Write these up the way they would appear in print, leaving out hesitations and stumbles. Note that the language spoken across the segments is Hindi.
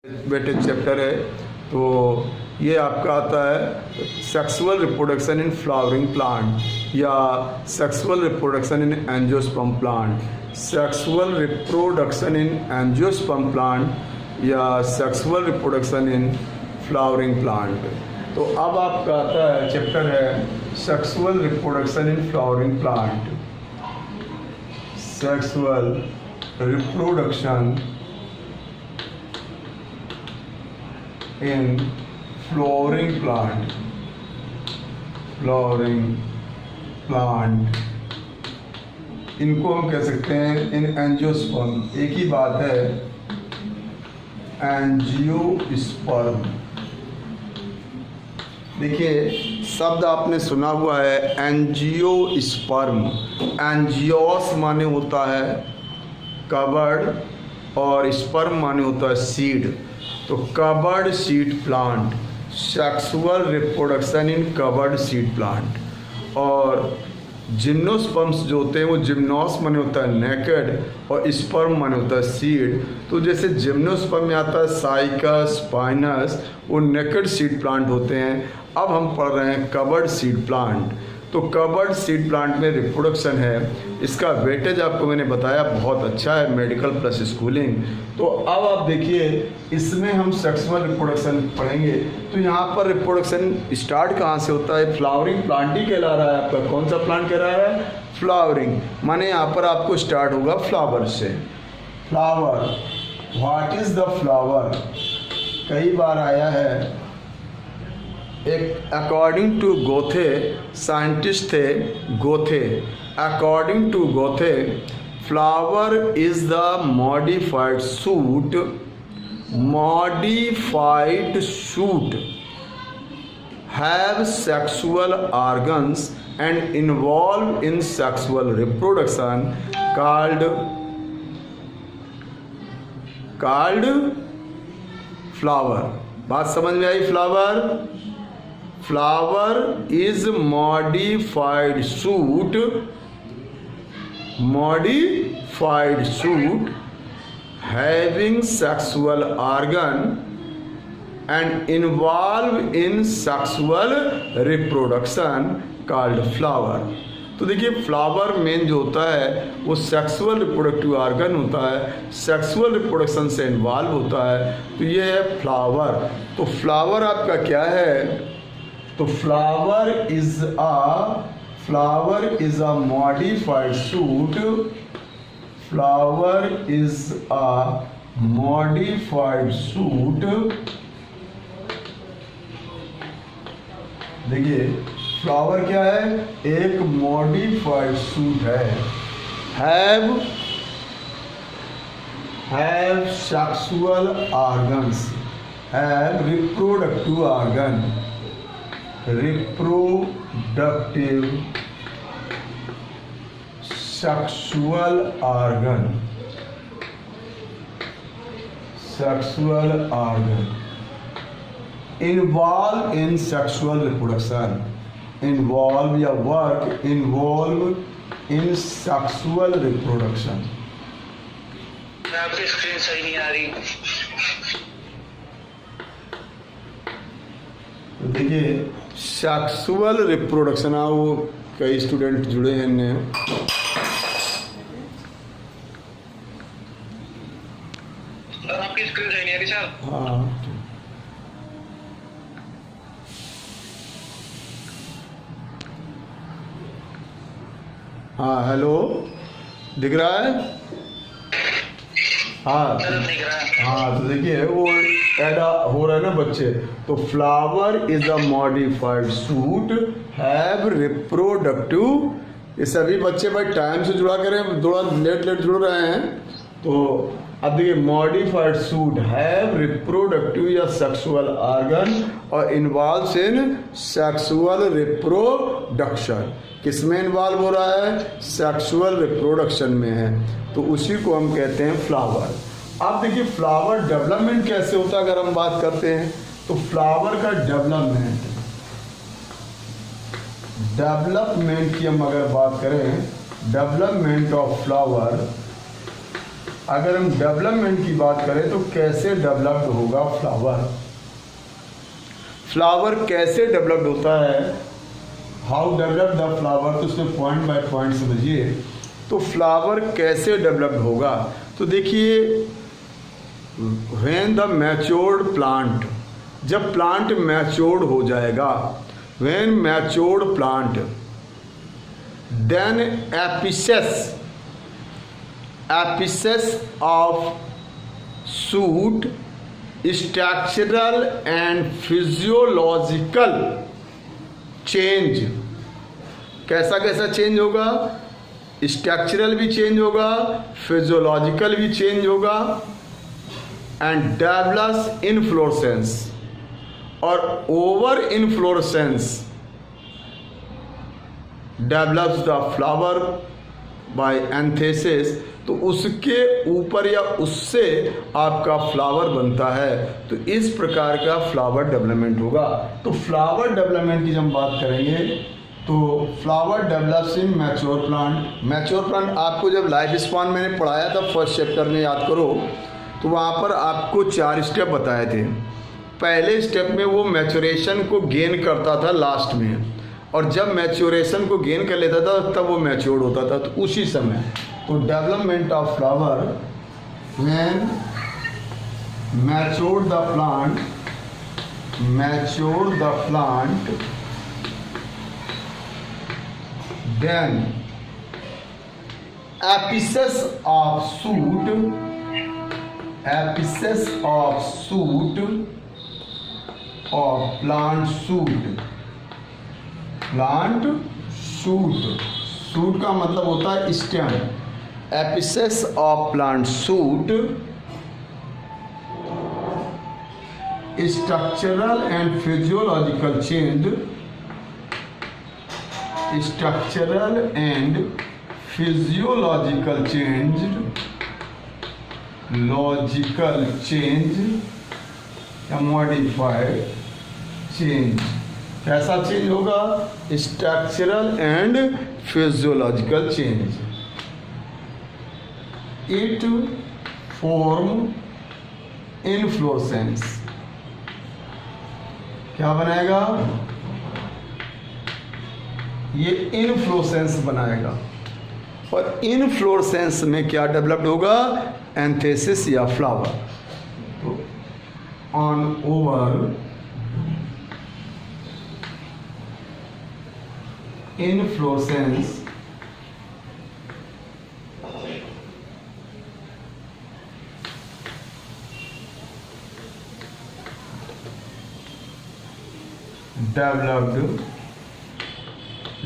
वेटेज चैप्टर है। तो ये आपका आता है sexual reproduction in flowering plant या sexual reproduction in angiosperm plant, sexual reproduction in angiosperm plant या sexual reproduction in flowering plant. तो अब आपका आता है चैप्टर है sexual reproduction in flowering plant, sexual reproduction in flowering plant, flowering plant इनको हम कह सकते हैं इन एंजियोस्पर्म। एक ही बात है, एंजियोस्पर्म। देखिए शब्द आपने सुना हुआ है एंजियोस्पर्म। एंजियोस माने होता है कवर्ड और स्पर्म माने होता है सीड। तो covered seed plant, sexual reproduction इन कवर्ड सीड प्लांट। और जिम्नोस्पर्म्स जो होते हैं वो जिम्नोस माने होता है नेकेड और स्पर्म माने होता है सीड। तो जैसे जिम्नोस्पर्म में आता है साइकस, स्पाइनस, वो नेकेड सीड प्लांट होते हैं। अब हम पढ़ रहे हैं कवर्ड सीड प्लांट। तो कवर्ड सीड प्लांट में रिप्रोडक्शन है, इसका वेटेज आपको मैंने बताया बहुत अच्छा है, मेडिकल प्लस स्कूलिंग। तो अब आप देखिए इसमें हम सेक्सुअल रिप्रोडक्शन पढ़ेंगे। तो यहाँ पर रिप्रोडक्शन स्टार्ट कहाँ से होता है? फ्लावरिंग प्लांट ही कहला रहा है आपका। कौन सा प्लांट कह रहा है? फ्लावरिंग। माने यहाँ पर आपको स्टार्ट होगा फ्लावर से। Flower, what is the flower? कई बार आया है। एक अकॉर्डिंग टू गोथे, साइंटिस्ट थे Goethe, according to Goethe flower is the modified shoot, modified shoot have sexual organs and involve in sexual reproduction called flower। बात समझ में आई? Flower is modified shoot, modified shoot having sexual organ and involve in sexual reproduction called flower। तो देखिए फ्लावर मेन जो होता है वो सेक्सुअल रिप्रोडक्टिव ऑर्गन होता है, सेक्सुअल रिप्रोडक्शन से इन्वॉल्व होता है। तो ये है फ्लावर। तो फ्लावर आपका क्या है? तो flower is a modified shoot, flower is a modified shoot. देखिए फ्लावर क्या है? एक मॉडिफाइड शूट है। Have sexual organs, have reproductive organ, reproductive sexual organ, sexual organ involve in sexual reproduction, involve या work involve in sexual reproduction. आपकी स्क्रीन सही नहीं आ रही। तो देखिए सेक्सुअल रिप्रोडक्शन, वो कई स्टूडेंट जुड़े हैं इनने। आपकी स्क्रीन सही नहीं आ रही सर। हाँ हाँ, हेलो दिख रहा है? हाँ हाँ। तो देखिए वो ऐड हो रहा है ना बच्चे। तो flower is a modified shoot have reproductive. ये सभी बच्चे भाई टाइम से जुड़ा करें, थोड़ा लेट जुड़ रहे हैं। तो अब देखिए मॉडिफाइड शूट हैव रिप्रोडक्टिव या सेक्सुअल ऑर्गन और इन्वॉल्व्स इन सेक्सुअल रिप्रोडक्शन। किस में इन्वॉल्व हो रहा है? सेक्सुअल रिप्रोडक्शन में है। तो उसी को हम कहते हैं फ्लावर। अब देखिए फ्लावर डेवलपमेंट कैसे होता है अगर हम बात करते हैं तो फ्लावर का डेवलपमेंट की हम अगर बात करें, डेवलपमेंट ऑफ फ्लावर अगर हम डेवलपमेंट की बात करें तो कैसे डेवलप्ड होगा फ्लावर, फ्लावर कैसे डेवलप्ड होता है, हाउ डेवलप द फ्लावर, तो उसमें पॉइंट बाय पॉइंट समझिए। तो फ्लावर कैसे डेवलप्ड होगा, तो देखिए व्हेन द मैच्योर्ड प्लांट, जब प्लांट मैच्योर्ड हो जाएगा, when matured plant, then apices of shoot structural and physiological change, कैसा कैसा चेंज होगा, स्ट्रक्चरल भी चेंज होगा, फिजियोलॉजिकल भी चेंज होगा, एंड डेवलप्स इनफ्लोरेसेंस, और over inflorescence develops the flower by anthesis, तो उसके ऊपर या उससे आपका फ्लावर बनता है। तो इस प्रकार का फ्लावर डेवलपमेंट होगा। तो फ्लावर डेवलपमेंट की जब हम बात करेंगे तो flower develops in mature plant. Mature plant आपको जब लाइफ स्पान मैंने पढ़ाया था फर्स्ट चैप्टर में, याद करो, तो वहाँ पर आपको 4 स्टेप बताए थे। पहले स्टेप में वो मैच्योरेशन को गेन करता था लास्ट में, और जब मैच्योरेशन को गेन कर लेता था तब वो मैच्योर्ड होता था। तो उसी समय तो development of flower, when matured the plant, then apices of shoot of plant shoot का मतलब होता है stem. Apices of plant shoot structural and physiological change या मॉडिफाइड चेंज। कैसा चेंज होगा, structural and physiological change. It form inflorescence, क्या बनाएगा, ये इनफ्लोरेसेंस बनाएगा। और इनफ्लोरेसेंस में क्या डेवलप्ड होगा, एंथेसिस या फ्लावर। तो on over inflorescence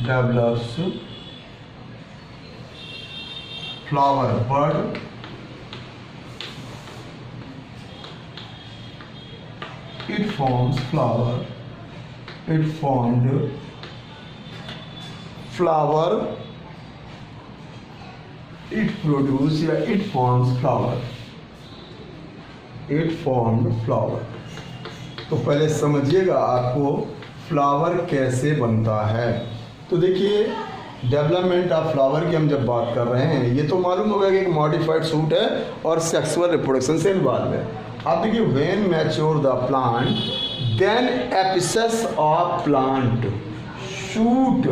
develops flower bud, it forms flower, it formed flower, it produce या it forms flower, it formed flower। तो पहले समझिएगा आपको फ्लावर कैसे बनता है। तो देखिए डेवलपमेंट ऑफ फ्लावर की हम जब बात कर रहे हैं, ये तो मालूम होगा कि एक मॉडिफाइड शूट है और सेक्सुअल रिप्रोडक्शन से इन्वॉल्व है। अब देखिए when mature the plant, then apices of plant shoot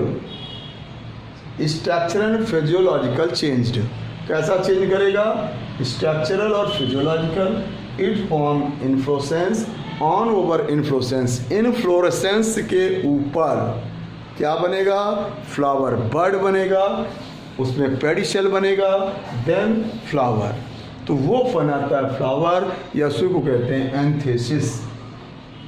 structural and physiological changed. कैसा चेंज करेगा, स्ट्रक्चरल और physiological. It form inflorescence, on over inflorescence, inflorescence के ऊपर क्या बनेगा, फ्लावर बर्ड बनेगा, उसमें पेडिशल बनेगा, देन फ्लावर। तो वो बनाता है फ्लावर, या उसी को कहते हैं एंथेसिस।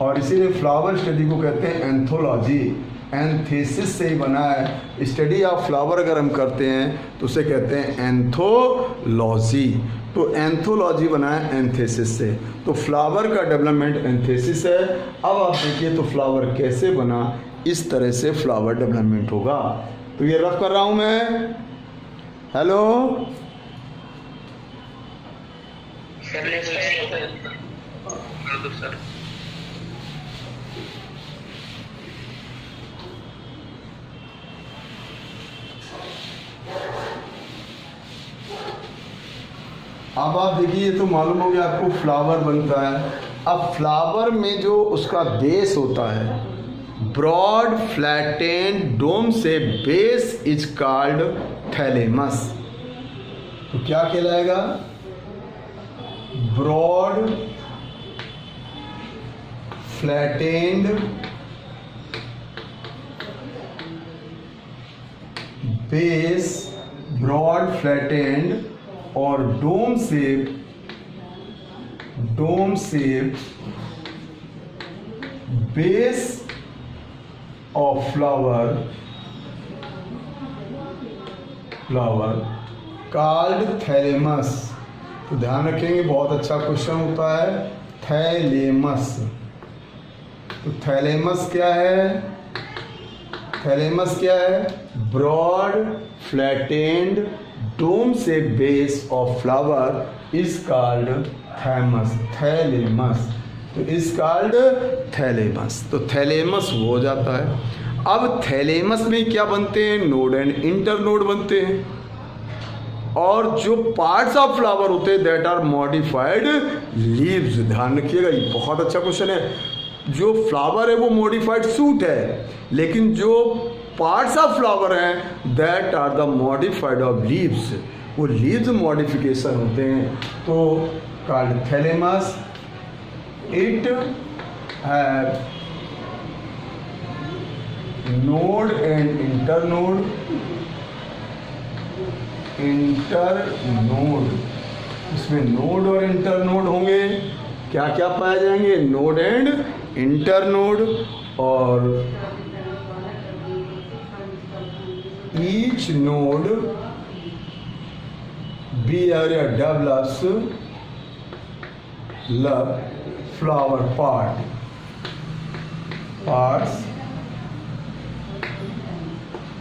और इसीलिए फ्लावर स्टडी को कहते हैं एंथोलॉजी। एंथेसिस से ही बना है। स्टडी ऑफ फ्लावर अगर हम करते हैं तो उसे कहते हैं एंथोलॉजी। तो एंथोलॉजी बना है एंथेसिस से। तो फ्लावर का डेवलपमेंट एंथेसिस है। अब आप देखिए तो फ्लावर कैसे बना, इस तरह से फ्लावर डेवलपमेंट होगा। तो ये रफ कर रहा हूँ मैं। हेलो सर, अब अब आप देखिए, ये तो मालूम हो गया आपको फ्लावर बनता है। अब फ्लावर में जो उसका बेस होता है, ब्रॉड फ्लैटेंड डोम से बेस इज कॉल्ड थैलेमस। तो क्या कहलाएगा? Broad flattened base, broad flattened और dome shape base of flower called thalamus. तो ध्यान रखेंगे, बहुत अच्छा क्वेश्चन होता है थैलेमस। तो थैलेमस क्या है? थैलेमस क्या है? ब्रॉड फ्लैटेंड डोम से base of flower is called thalamus. तो इज कॉल्ड थैलेमस। तो थैलेमस हो जाता है। अब थैलेमस में क्या बनते हैं? नोड एंड इंटरनोड बनते हैं। और जो पार्ट्स ऑफ फ्लावर होते हैं दैट आर मॉडिफाइड लीव्स। ध्यान रखिएगा, ये बहुत अच्छा क्वेश्चन है। जो फ्लावर है वो मॉडिफाइड शूट है, लेकिन जो पार्ट्स ऑफ फ्लावर हैं that are the modified of leaves, वो लीव्स मॉडिफिकेशन होते हैं। तो called thalamus. It have node and internode. इसमें नोड और इंटरनोड होंगे। क्या क्या पाए जाएंगे? Node and internode. और each node bear or develops flower parts.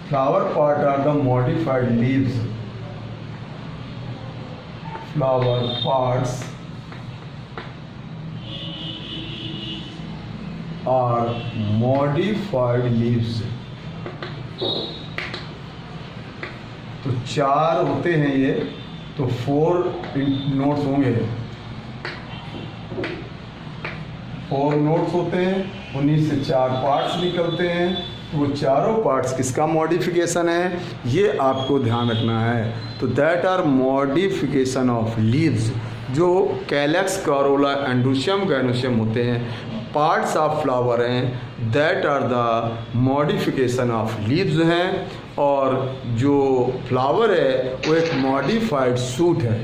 Flower part are the modified leaves. Flower parts are modified leaves. तो चार होते हैं ये, तो 4 नोट्स होंगे। 4 नोट्स होते हैं, उन्हीं से 4 पार्ट्स निकलते हैं। तो वो चारों पार्ट्स किसका मॉडिफिकेशन है, ये आपको ध्यान रखना है। तो that are modification of leaves, जो कैलेक्स, करोला, एंड्रोशियम, गैनोशियम होते हैं, पार्ट्स ऑफ फ्लावर हैं, that are the modification of leaves हैं। और जो फ्लावर है वो एक मॉडिफाइड सूट है,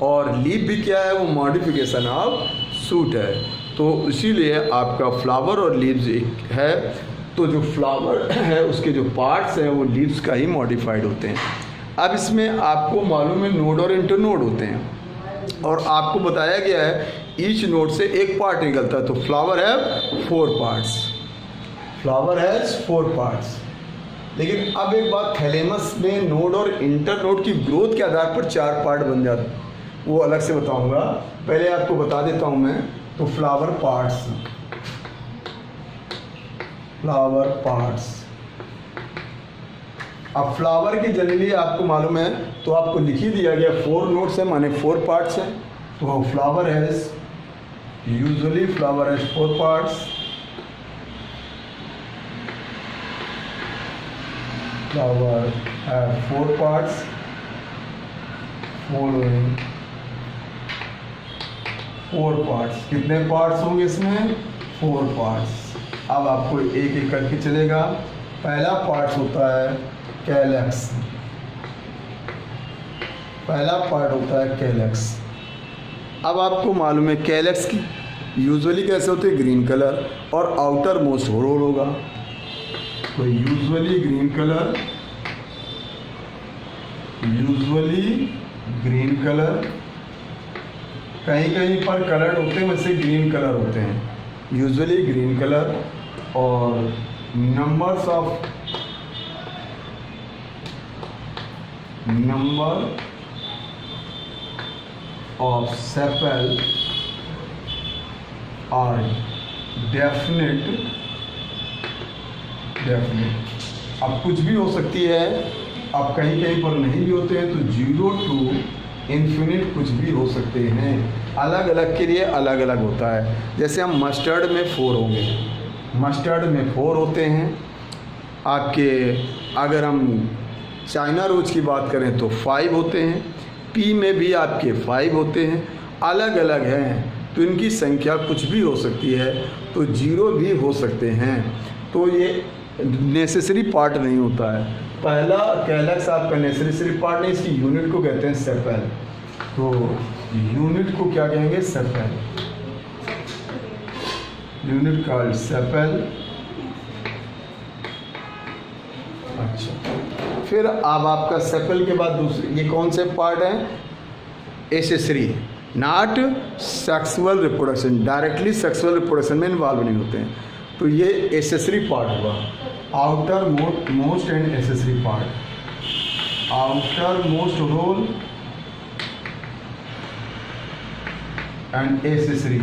और लीफ भी क्या है? वो मॉडिफिकेशन ऑफ सूट है। तो इसीलिए आपका फ्लावर और लीव्स एक है। तो जो फ्लावर है उसके जो पार्ट्स हैं वो लीव्स का ही मॉडिफाइड होते हैं। अब इसमें आपको मालूम है नोड और इंटरनोड होते हैं, और आपको बताया गया है ईच नोड से एक पार्ट निकलता है। तो फ्लावर है 4 पार्ट्स। Flower has 4 parts. लेकिन अब एक बात, थैलेमस में नोड और इंटरनोड की ग्रोथ के आधार पर 4 पार्ट बन जाते, वो अलग से बताऊंगा। पहले आपको बता देता हूं मैं। तो फ्लावर पार्ट्स, अब फ्लावर की जनरली आपको मालूम है, तो आपको लिख ही दिया गया 4 नोड्स है, माने 4 पार्ट्स हैं। तो flower has usually 4 parts. Flower have 4 parts following 4 parts। कितने पार्ट्स होंगे इसमें? 4 पार्ट्स। अब आपको एक एक करके चलेगा। पहला पार्ट होता है कैलेक्स। पहला पार्ट होता है कैलेक्स। अब आपको मालूम है कैलेक्स की यूजुअली कैसे होते हैं? ग्रीन कलर, और आउटर मोस्ट होल होगा। तो यूजुअली ग्रीन कलर, कहीं कहीं पर कलर होते हैं, वैसे ग्रीन कलर होते हैं, यूजुअली ग्रीन कलर। और number of sepal are definite. अब कुछ भी हो सकती है, अब कहीं कहीं पर नहीं भी होते हैं। तो 0 to इन्फिनिट कुछ भी हो सकते हैं, अलग अलग के लिए अलग अलग होता है। जैसे हम मस्टर्ड में 4 होंगे, मस्टर्ड में 4 होते हैं आपके। अगर हम चाइना रोज की बात करें तो 5 होते हैं, पी में भी आपके 5 होते हैं, अलग अलग हैं तो इनकी संख्या कुछ भी हो सकती है, तो 0 भी हो सकते हैं। तो ये नेसेसरी पार्ट नहीं होता है। पहला कैलक्स आपका नेसेसरी पार्ट नहीं, इसकी यूनिट को कहते हैं सेपल। तो यूनिट को क्या कहेंगे? सेपल। Unit called sepal. अच्छा, फिर अब आपका सेपल के बाद दूसरे ये कौन से पार्ट हैं? Accessory, not sexual reproduction, directly sexual reproduction में इन्वॉल्व नहीं होते हैं। तो ये एसेसरी पार्ट होगा, outermost and accessory part. Outermost role and accessory,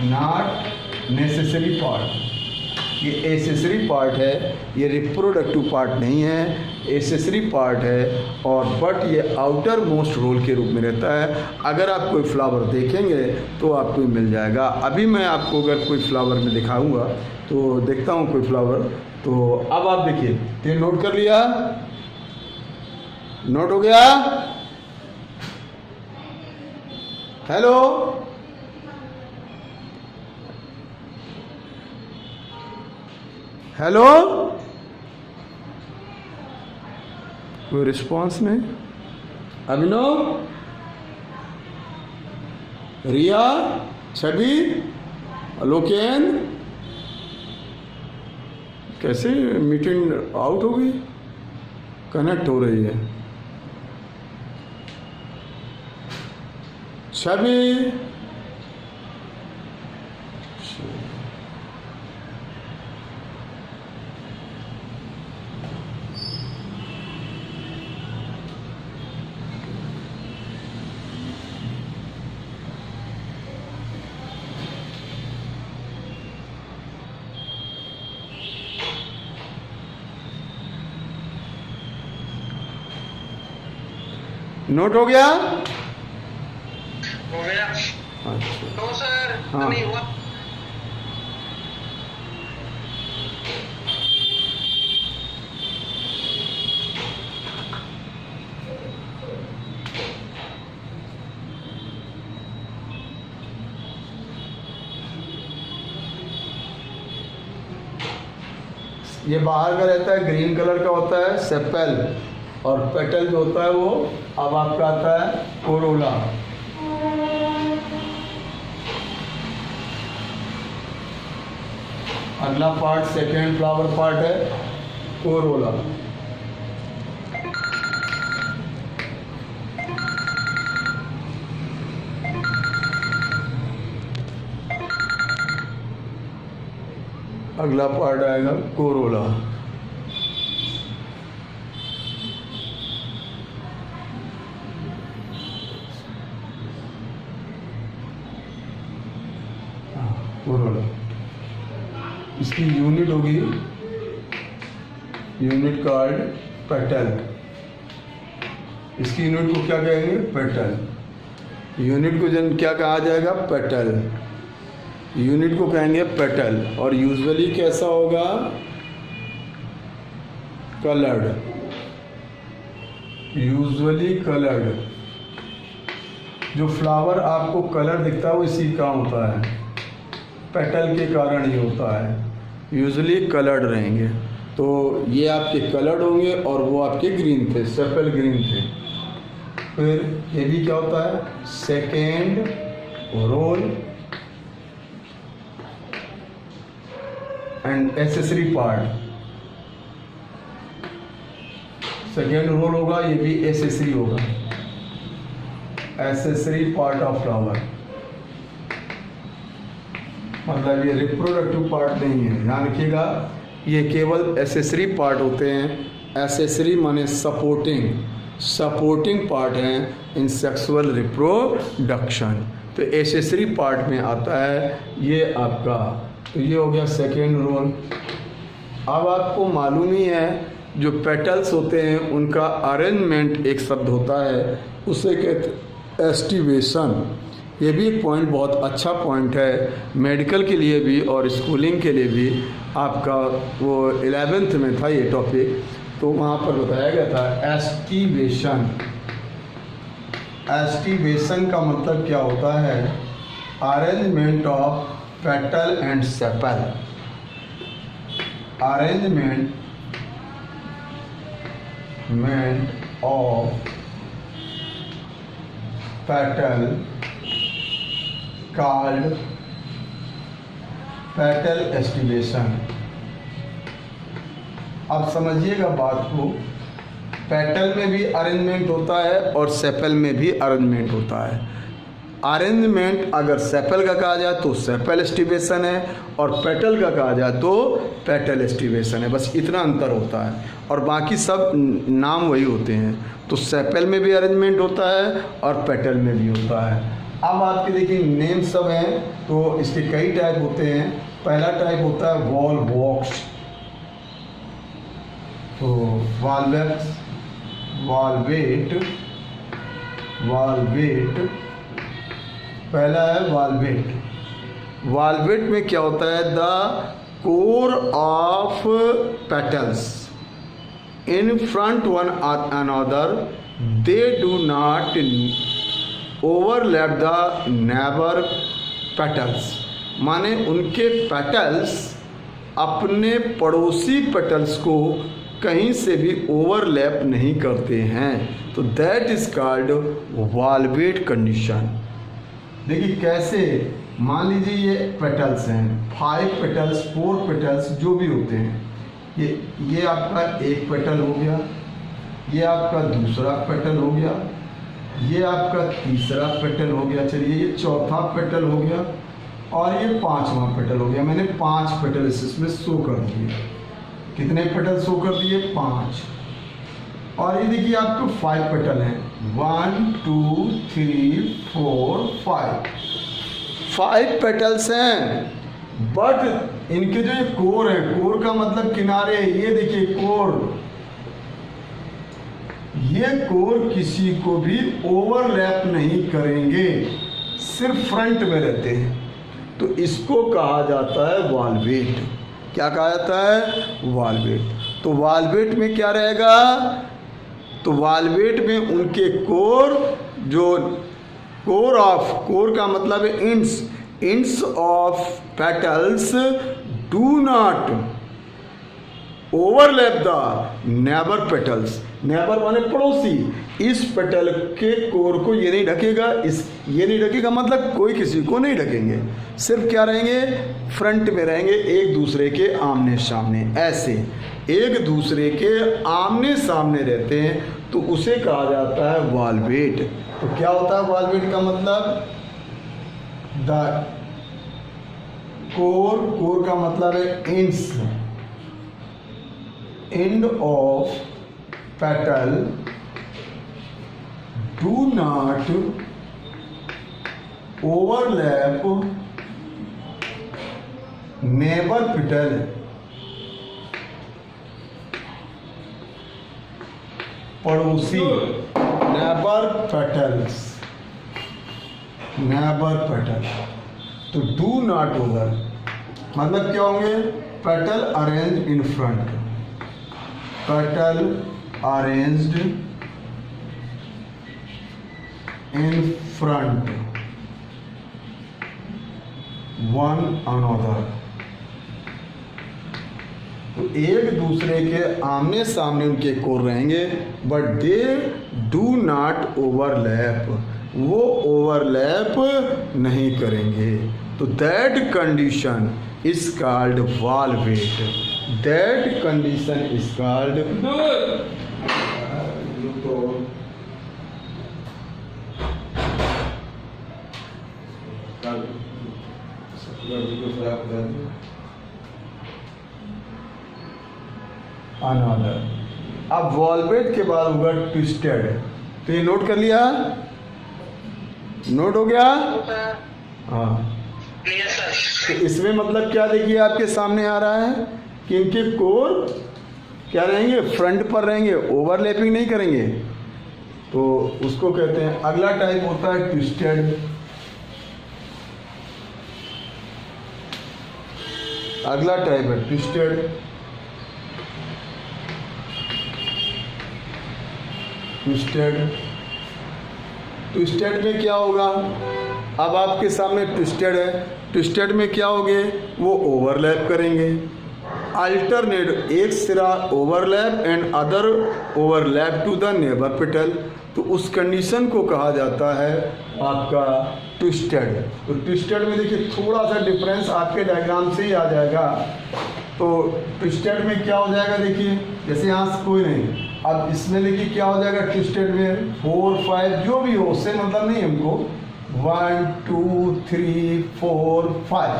not necessary part. ये एसेसरी पार्ट है, ये रिप्रोडक्टिव पार्ट नहीं है, एसेसरी पार्ट है। और बट ये आउटर मोस्ट रोल के रूप में रहता है। अगर आप कोई फ्लावर देखेंगे तो आपको मिल जाएगा। अभी मैं आपको अगर कोई फ्लावर में दिखाऊंगा तो देखता हूँ कोई फ्लावर। तो अब आप देखिए, ये नोट कर लिया? नोट हो गया? हेलो, हेलो, कोई रिस्पॉन्स नहीं? अभिनव, रिया, छवि, लोकेन, कैसे मीटिंग आउट हो गई? कनेक्ट हो रही है। छवि, नोट हो गया? हो गया। अच्छा, तो सर हाँ। नहीं हुआ। ये बाहर का रहता है, ग्रीन कलर का होता है सेपल, और पेटल जो होता है वो अब आपका आता है कोरोला। अगला पार्ट सेकेंड फ्लावर पार्ट है कोरोला। अगला पार्ट आएगा कोरोला। कोरोला, इसकी यूनिट होगी, यूनिट कॉल्ड पेटल। इसकी यूनिट को क्या कहेंगे? पेटल। यूनिट को जन क्या कहा जाएगा? पेटल। यूनिट को कहेंगे पेटल। और यूजुअली कैसा होगा? Coloured, usually coloured. जो फ्लावर आपको कलर दिखता है वो इसी का होता है, पेटल के कारण ही होता है। यूजुअली कलर्ड रहेंगे। तो ये आपके कलर्ड होंगे और वो आपके ग्रीन थे, सेपल ग्रीन थे। फिर ये भी क्या होता है? Second role and accessory part. Second role होगा, ये भी एसेसरी होगा, एसेसरी पार्ट ऑफ फ्लावर। मतलब ये रिप्रोडक्टिव पार्ट नहीं है, ध्यान रखिएगा, ये केवल एसेसरी पार्ट होते हैं। एसेसरी माने सपोर्टिंग, सपोर्टिंग पार्ट हैं इन सेक्सुअल रिप्रोडक्शन। तो एसेसरी पार्ट में आता है ये आपका। तो ये हो गया सेकेंड रोल। अब आपको मालूम ही है जो पेटल्स होते हैं उनका अरेंजमेंट एक शब्द होता है, उसे कहते एस्टिवेशन। ये भी एक पॉइंट बहुत अच्छा पॉइंट है मेडिकल के लिए भी और स्कूलिंग के लिए भी। आपका वो 11th में था ये टॉपिक, तो वहाँ पर बताया गया था एस्टिवेशन। एस्टिवेशन का मतलब क्या होता है? Arrangement of petal and sepal. Arrangement of petal called petal aestivation. अब समझिएगा बात को, पेटल में भी अरेंजमेंट होता है और सेपल में भी अरेंजमेंट होता है। अरेंजमेंट अगर सेपल का कहा जाए तो सेपल एस्टिवेशन है, और पेटल का कहा जाए तो पेटल एस्टिवेशन है। बस इतना अंतर होता है, और बाकी सब नाम वही होते हैं। तो सेपल में भी अरेंजमेंट होता है और पेटल में भी होता है। अब आपके देखिए नेम सब हैं, तो इसके कई टाइप होते हैं। पहला टाइप होता है वॉल बॉक्स। तो वॉल्वेट, पहला है वॉल्वेट। वॉल्वेट में क्या होता है? The core of petals in front one another, they do not overlap the neighbour petals. माने उनके पेटल्स अपने पड़ोसी पेटल्स को कहीं से भी ओवरलैप नहीं करते हैं, तो that is called valvate condition. देखिए कैसे, मान लीजिए ये पेटल्स हैं, 5 पेटल्स, 4 पेटल्स जो भी होते हैं। ये आपका एक पेटल हो गया, ये आपका दूसरा पेटल हो गया, ये आपका तीसरा पेटल हो गया, चलिए ये चौथा पेटल हो गया, और ये 5वां पेटल हो गया। मैंने 5 पेटल इसमें शो कर दिए। कितने पेटल शो कर दिए? 5। और ये देखिए आपको 5 पेटल हैं, 1 2 3 4 5 पेटल्स हैं। बट इनके जो ये कोर है, कोर का मतलब किनारे, ये देखिए कोर, ये कोर किसी को भी ओवरलैप नहीं करेंगे, सिर्फ फ्रंट में रहते हैं। तो इसको कहा जाता है वॉल्वेट। क्या कहा जाता है? वॉल्वेट। तो वॉल्वेट में क्या रहेगा? तो वॉल्वेट में उनके कोर, जो कोर का मतलब है ends of petals do not overlap the neighbour petals. Neighbour माने पड़ोसी। इस पेटल के कोर को ये नहीं ढकेगा, ये नहीं ढकेगा, मतलब कोई किसी को नहीं ढकेंगे, सिर्फ क्या रहेंगे? फ्रंट में रहेंगे, एक दूसरे के आमने सामने। ऐसे एक दूसरे के आमने सामने रहते हैं, तो उसे कहा जाता है वॉल्वेट। तो क्या होता है वॉल्वेट का मतलब? द कोर का मतलब है end of petal do not overlap neighbor petal। पड़ोसी, नेबर पेटल। तो डू नॉट ओवर मतलब क्या होंगे? Petal arrange in front, petal arranged in front one another। तो एक दूसरे के आमने सामने उनके कोर रहेंगे, but they do not overlap, वो ओवरलैप नहीं करेंगे। तो that condition is called valvate. That condition is called another। अब वॉल्वेट के बाद होगा ट्विस्टेड। तो ये नोट कर लिया? नोट हो गया? हाँ। तो इसमें मतलब क्या, देखिए आपके सामने आ रहा है कि इनके कोर क्या रहेंगे, फ्रंट पर रहेंगे, ओवरलैपिंग नहीं करेंगे। तो उसको कहते हैं, अगला टाइप होता है ट्विस्टेड। अगला टाइप है ट्विस्टेड। ट्विस्टेड में क्या होगा, अब आपके सामने ट्विस्टेड है, ट्विस्टेड में क्या होंगे, वो ओवरलैप करेंगे, अल्टरनेट, एक सिरा overlap and other overlap to the neighbour petal. तो उस कंडीशन को कहा जाता है आपका ट्विस्टेड। तो ट्विस्टेड में देखिए थोड़ा सा डिफरेंस आपके डायग्राम से ही आ जाएगा। तो ट्विस्टेड में क्या हो जाएगा, देखिए जैसे यहाँ से कोई नहीं, अब इसमें देखिए क्या हो जाएगा, ट्विस्टेड में 4 5 जो भी हो उससे मतलब नहीं हमको, 1 2 3 4 5।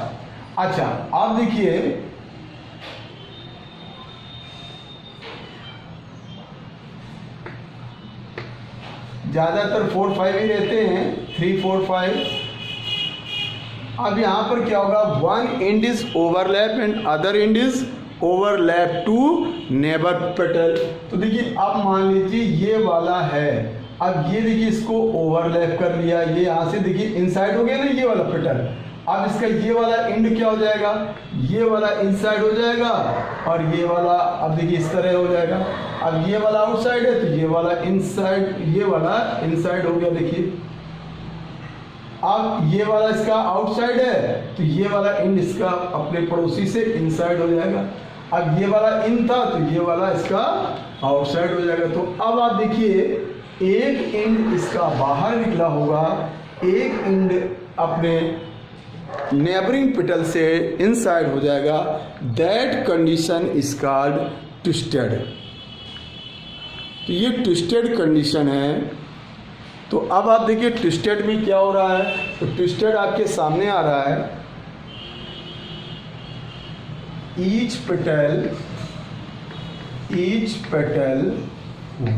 अच्छा अब देखिए ज़्यादातर 4 5 ही रहते हैं, 3 4 5। अब यहाँ पर क्या होगा, one end is overlap and other end is overlap to neighbour petal. तो देखिए अब मान लीजिए ये वाला है, अब ये देखिए इसको ओवरलैप कर लिया, ये यहाँ से देखिए इनसाइड हो गया ना ये वाला पेटल। अब इसका ये वाला एंड क्या हो जाएगा, ये वाला इनसाइड हो जाएगा और ये वाला अब देखिए इस तरह हो जाएगा। अब ये वाला आउटसाइड है तो ये वाला इनसाइड, ये वाला इनसाइड हो गया। देखिए अब ये वाला इसका आउटसाइड है तो ये वाला एंड इसका अपने पड़ोसी से इनसाइड हो जाएगा। अब ये वाला इन था तो ये वाला इसका आउटसाइड हो जाएगा। तो अब आप देखिए एक एंड इसका बाहर निकला होगा, एक एंड अपने नेबरिंग पेटल से इनसाइड हो जाएगा। That condition is called twisted. तो ये ट्विस्टेड कंडीशन है। तो अब आप देखिए ट्विस्टेड में क्या हो रहा है, तो ट्विस्टेड आपके सामने आ रहा है, each petal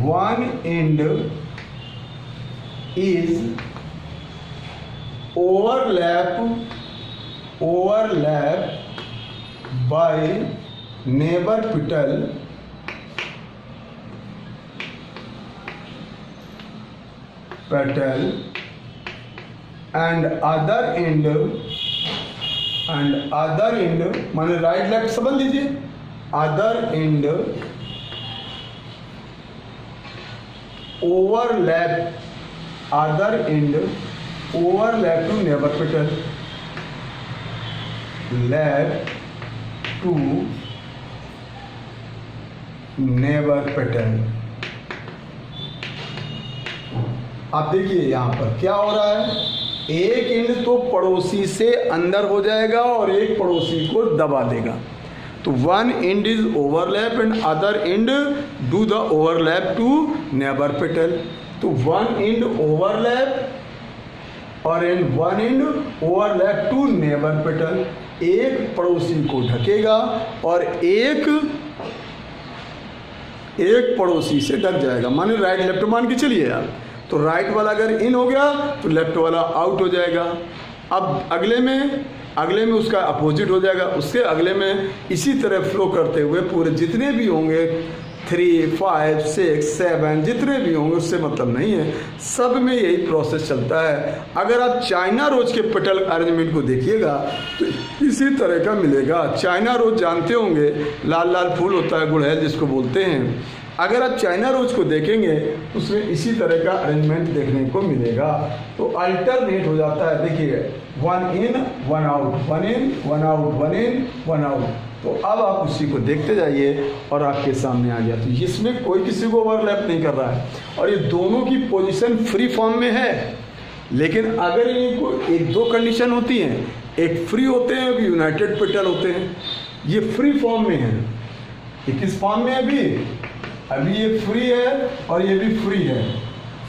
one end is overlap by neighbor petal and other end माने राइट लेफ्ट समझ लीजिए, other end overlap to neighbour petal, lap to neighbour petal. आप देखिए यहाँ पर क्या हो रहा है, एक एंड तो पड़ोसी से अंदर हो जाएगा और एक पड़ोसी को दबा देगा। तो one end is overlap and other end do the overlap to neighbour petal. तो वन एंड ओवरलैप और one end overlap to neighbour petal, एक पड़ोसी को ढकेगा और एक पड़ोसी से ढक जाएगा। माने राइट लेफ्ट मान के चलिए आप, तो राइट वाला अगर इन हो गया तो लेफ्ट वाला आउट हो जाएगा। अब अगले में उसका अपोजिट हो जाएगा, उसके अगले में इसी तरह फ्लो करते हुए पूरे जितने भी होंगे 3 5 6 7 जितने भी होंगे उससे मतलब नहीं है, सब में यही प्रोसेस चलता है। अगर आप चाइना रोज के पेटल अरेंजमेंट को देखिएगा तो इसी तरह का मिलेगा। चाइना रोज जानते होंगे, लाल लाल फूल होता है, गुड़हल जिसको बोलते हैं। अगर आप चाइना रोज को देखेंगे तो उसमें इसी तरह का अरेंजमेंट देखने को मिलेगा। तो अल्टरनेट हो जाता है, देखिए 1 in 1 out, 1 in 1 out, 1 in 1 out। तो अब आप उसी को देखते जाइए और आपके सामने आ गया। तो इसमें कोई किसी को ओवरलैप नहीं कर रहा है और ये दोनों की पोजीशन फ्री फॉर्म में है। लेकिन अगर इनको एक दो कंडीशन होती हैं, एक फ्री होते हैं, एक यूनाइटेड पेटल होते हैं। ये फ्री फॉर्म में है, ये किस फॉर्म में है अभी ये फ्री है और ये भी फ्री है,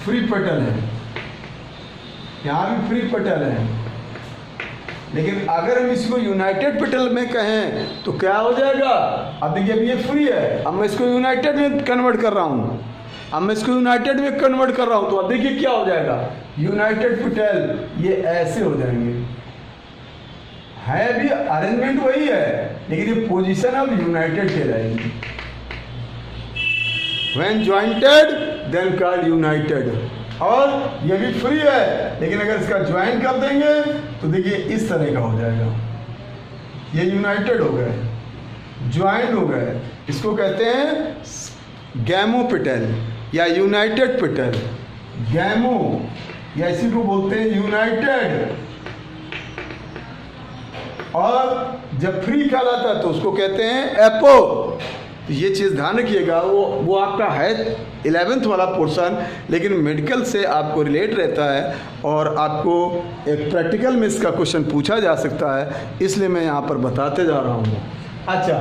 फ्री पेटल है, यहाँ भी फ्री पेटल है। लेकिन अगर हम इसको यूनाइटेड पेटल में कहें तो क्या हो जाएगा, अब देखिए अभी ये फ्री है, अब मैं इसको यूनाइटेड में कन्वर्ट कर रहा हूँ, तो अब देखिए क्या हो जाएगा, यूनाइटेड पेटल ये ऐसे हो जाएंगे। है भी अरेंजमेंट वही है लेकिन ये पोजीशन अब यूनाइटेड कहलाएगी। When jointed then called united. और ये भी फ्री है, लेकिन अगर इसका ज्वाइन कर देंगे तो देखिए इस तरह का हो जाएगा, ये यूनाइटेड हो गए, ज्वाइंट हो गए। इसको कहते हैं गैमो पेटल या यूनाइटेड पेटल, गैमो या इसी को बोलते हैं यूनाइटेड। और जब फ्री कहलाता है तो उसको कहते हैं एपो। तो ये चीज़ ध्यान रखिएगा, वो आपका है 11th वाला पोर्शन, लेकिन मेडिकल से आपको रिलेट रहता है और आपको एक प्रैक्टिकल में इसका क्वेश्चन पूछा जा सकता है, इसलिए मैं यहाँ पर बताते जा रहा हूँ। अच्छा,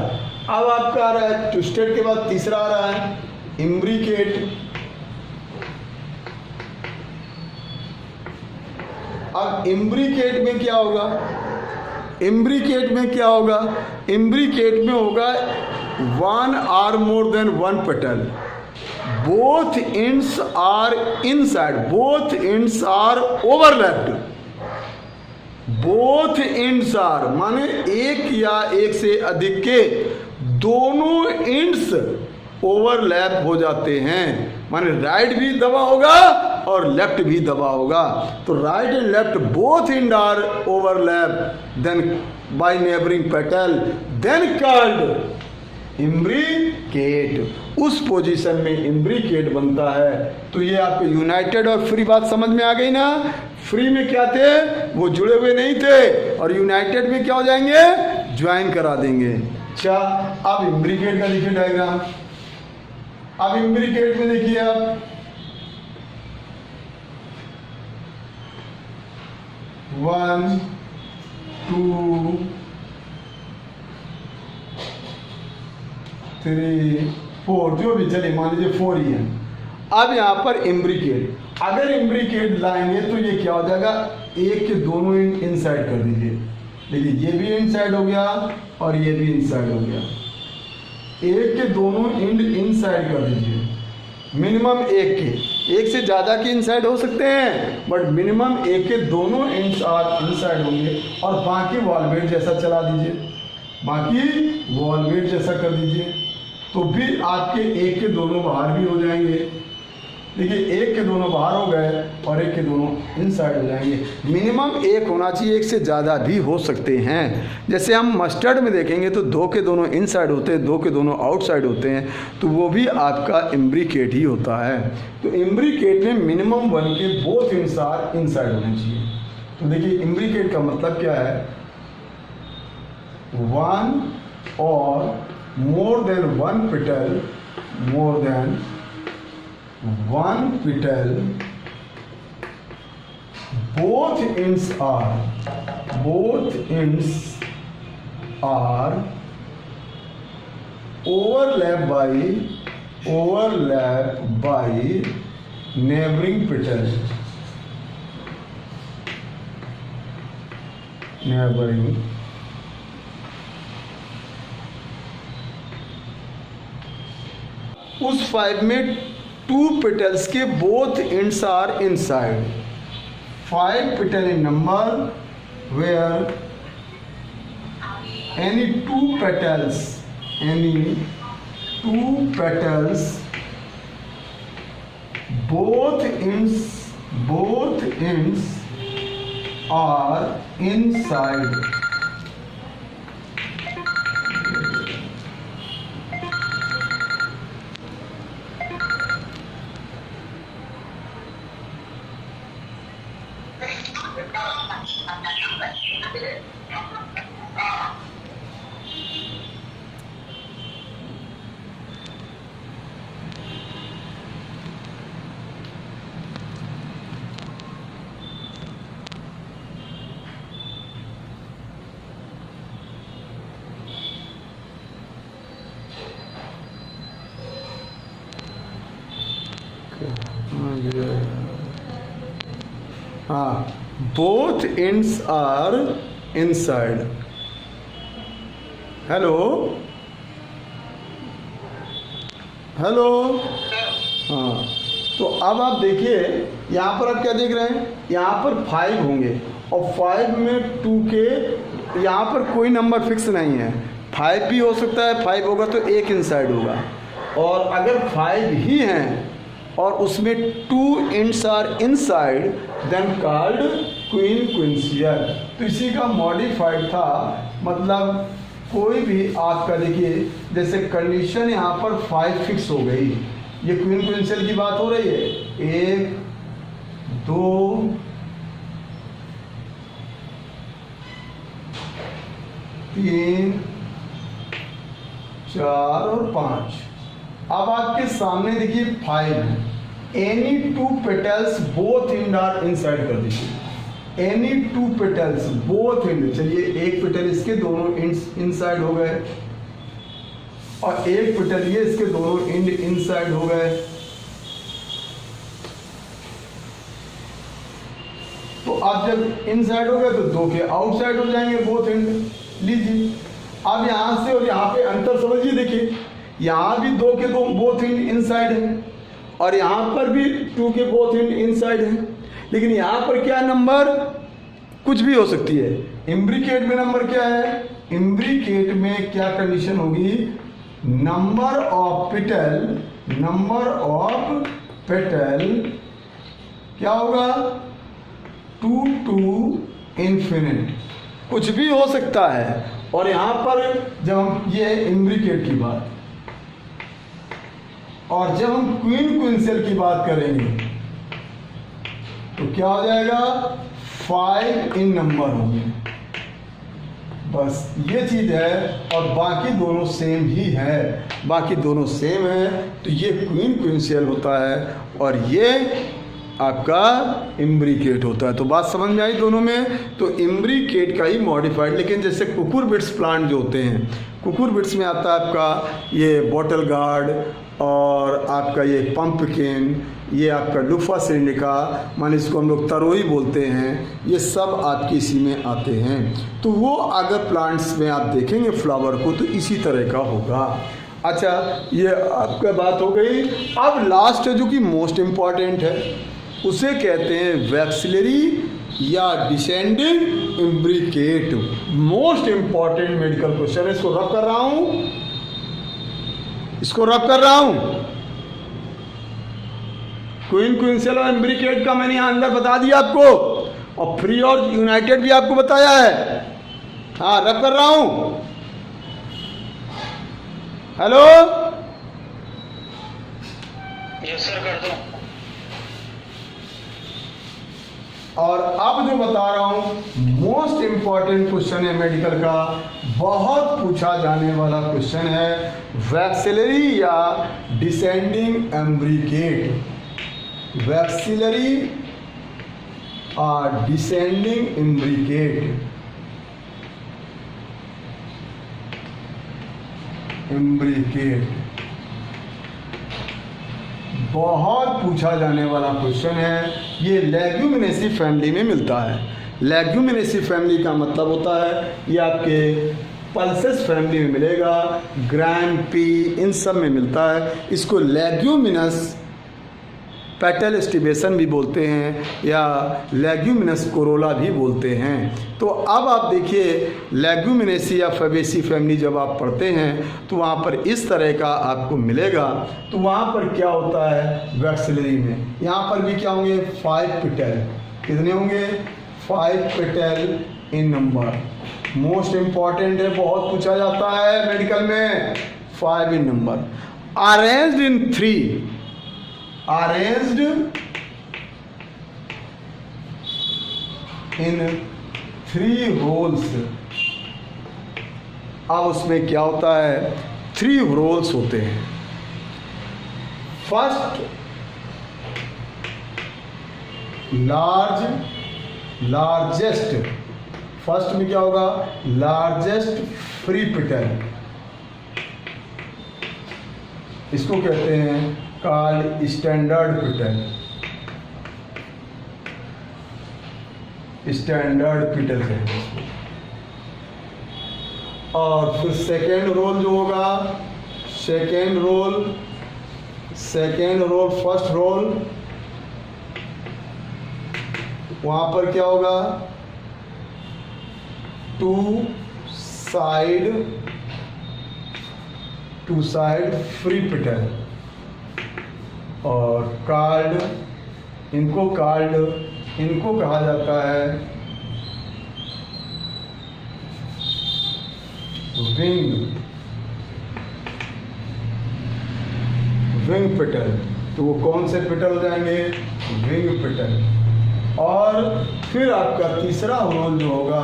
अब आपका आ रहा है ट्विस्टेड के बाद तीसरा आ रहा है इम्ब्रिकेट। अब इम्ब्रिकेट में क्या होगा? इम्ब्रिकेट में क्या होगा? इम्ब्रिकेट में होगा one or more than one petal, both ends are inside, both ends are overlapped, both ends are माने एक या एक से अधिक के दोनों एंड्स ओवरलैप हो जाते हैं, माने राइट भी दबा होगा और लेफ्ट भी दबा होगा। तो right end left both end are overlap then by neighbouring petal then called imbricate. उस पोजीशन में इम्ब्रिकेट बनता है। तो ये आपको यूनाइटेड और फ्री बात समझ में आ गई ना? फ्री में क्या थे? वो जुड़े हुए नहीं थे, और यूनाइटेड में क्या हो जाएंगे? ज्वाइन करा देंगे। अच्छा, अब इम्ब्रिकेट का देखिए डायग्राम। अब इम्ब्रिकेट में देखिए आप 1 2 3 4 जो भी चले, मान लीजिए 4 ही है। अब यहाँ पर इम्ब्रिकेट, अगर इम्ब्रिकेट लाएंगे तो ये क्या हो जाएगा? एक के दोनों इनसाइड कर दीजिए। देखिए ये भी इनसाइड हो गया और ये भी इनसाइड हो गया। एक के दोनों एंड इनसाइड कर दीजिए। मिनिमम एक से ज़्यादा के इनसाइड हो सकते हैं, बट मिनिमम एक के दोनों एंड्स आर इनसाइड होंगे। और बाकी वॉलवेट जैसा चला दीजिए, बाकी वॉलवेट जैसा कर दीजिए, तो भी आपके एक के दोनों बाहर भी हो जाएंगे। देखिए एक के दोनों बाहर हो गए और एक के दोनों इनसाइड हो जाएंगे। मिनिमम एक होना चाहिए, एक से ज़्यादा भी हो सकते हैं। जैसे हम मस्टर्ड में देखेंगे तो 2 के दोनों इनसाइड होते हैं, 2 के दोनों आउटसाइड होते हैं, तो वो भी आपका इम्ब्रिकेट ही होता है। तो इम्ब्रिकेट में मिनिमम 1 के बोथ एंड्स आर इनसाइड होने चाहिए। तो देखिए इम्ब्रिकेट का मतलब क्या है? 1 और more than one petal, more than one petal, both ends are overlap by neighboring petal, neighboring उस 5 में 2 पेटल्स के both ends are inside. 5 petal in number where any two petals both ends are inside. हाँ, both ends are inside. Hello hello. हाँ, तो अब आप देखिए यहाँ पर आप क्या देख रहे हैं? यहाँ पर 5 होंगे और 5 में 2 के यहाँ पर कोई नंबर फिक्स नहीं है। 5 भी हो सकता है, 5 होगा तो एक इनसाइड होगा। और अगर 5 ही हैं और उसमें 2 ends are inside then called quincuncial. तो इसी का मॉडिफाइड था, मतलब कोई भी आपका देखिए जैसे कंडीशन यहाँ पर 5 फिक्स हो गई, ये क्वीन क्विंसियल की बात हो रही है, 1 2 3 4 और 5। अब आपके सामने देखिए 5 है, any 2 petals both end are inside कर दीजिए, एनी 2 पेटल्स बोथ एंड, चलिए एक पेटल इसके दोनों एंड्स इनसाइड हो गए और एक पेटल ये इसके दोनों एंड इनसाइड हो गए। तो अब जब इनसाइड हो गए तो 2 के आउटसाइड हो जाएंगे बोथ एंड। लीजिए अब यहां से और यहाँ पे अंतर समझिए, देखिए यहाँ भी 2 के 2 बोथ एंड इनसाइड है और यहाँ पर भी 2 के बोथ एंड इनसाइड है, लेकिन यहाँ पर क्या नंबर कुछ भी हो सकती है। इम्ब्रिकेट में नंबर क्या है, इम्ब्रिकेट में क्या कंडीशन होगी, नंबर ऑफ पेटल क्या होगा, 2 to इन्फिनिट, कुछ भी हो सकता है। और यहाँ पर जब हम ये इम्ब्रिकेट की बात, और जब हम क्वीन क्विंसियल की बात करेंगे तो क्या हो जाएगा, 5 इन नंबर होंगे, बस ये चीज है। और बाकी दोनों सेम ही है, बाकी दोनों सेम है, तो ये क्वीन क्विंसियल होता है और ये आपका इम्ब्रिकेट होता है। तो बात समझ में आई दोनों में। तो इम्ब्रिकेट का ही मॉडिफाइड, लेकिन जैसे कुकुरबिट्स प्लांट जो होते हैं, कुकुरबिट्स में आता है आपका ये बॉटल गार्ड और आपका ये पंपकिन, ये आपका लुफा सिंडिका, माने इसको हम लोग तरोई बोलते हैं, ये सब आपके इसी में आते हैं। तो वो अगर प्लांट्स में आप देखेंगे फ्लावर को तो इसी तरह का होगा। अच्छा, ये आपका बात हो गई। अब लास्ट जो कि मोस्ट इम्पॉर्टेंट है, उसे कहते हैं वैक्सिलरी या descending imbricate. Most important medical question है, इसको रब कर रहा हूं, क्वीन क्विंसियल और इम्ब्रिकेट का मैंने यहां अंदर बता दिया आपको, और फ्री और यूनाइटेड भी आपको बताया है। हाँ, रब कर रहा हूं। हेलो, यस सर, कर दो। और अब जो बता रहा हूं मोस्ट इंपॉर्टेंट क्वेश्चन है मेडिकल का, बहुत पूछा जाने वाला क्वेश्चन है, वैक्सिलरी या डिसेंडिंग एम्ब्रिकेट, वैक्सिलरी और डिसेंडिंग इम्ब्रिकेट, बहुत पूछा जाने वाला क्वेश्चन है। ये लेग्यूमिनेसी फैमिली में मिलता है। लेग्यूमिनेसी फैमिली का मतलब होता है ये आपके पल्सेस फैमिली में मिलेगा, ग्राम पी इन सब में मिलता है। इसको लेग्यूमिनस पेटल स्टिबेशन भी बोलते हैं या लेग्यूमिनस कोरोला भी बोलते हैं। तो अब आप देखिए लेग्यूमिनेसी या फैबेसी फैमिली जब आप पढ़ते हैं तो वहाँ पर इस तरह का आपको मिलेगा। तो वहाँ पर क्या होता है वैक्सिलरी में, यहाँ पर भी क्या होंगे 5 पेटल, कितने होंगे 5 petal in number. Most important है, बहुत पूछा जाता है मेडिकल में, 5 in number, arranged in 3, arranged in 3 rows। अब उसमें क्या होता है 3 rows होते हैं। फर्स्ट लार्जेस्ट, फर्स्ट में क्या होगा लार्जेस्ट फ्री पेटल, इसको कहते हैं called standard petal, standard petal कहते हैं इसको। और फिर सेकेंड रोल जो होगा, सेकेंड रोल फर्स्ट रोल, वहां पर क्या होगा 2 side to side free petal, और कार्ड, इनको कहा जाता है विंग पेटल। तो वो कौन से पेटल हो जाएंगे? Wing petal. और फिर आपका तीसरा रोल जो होगा,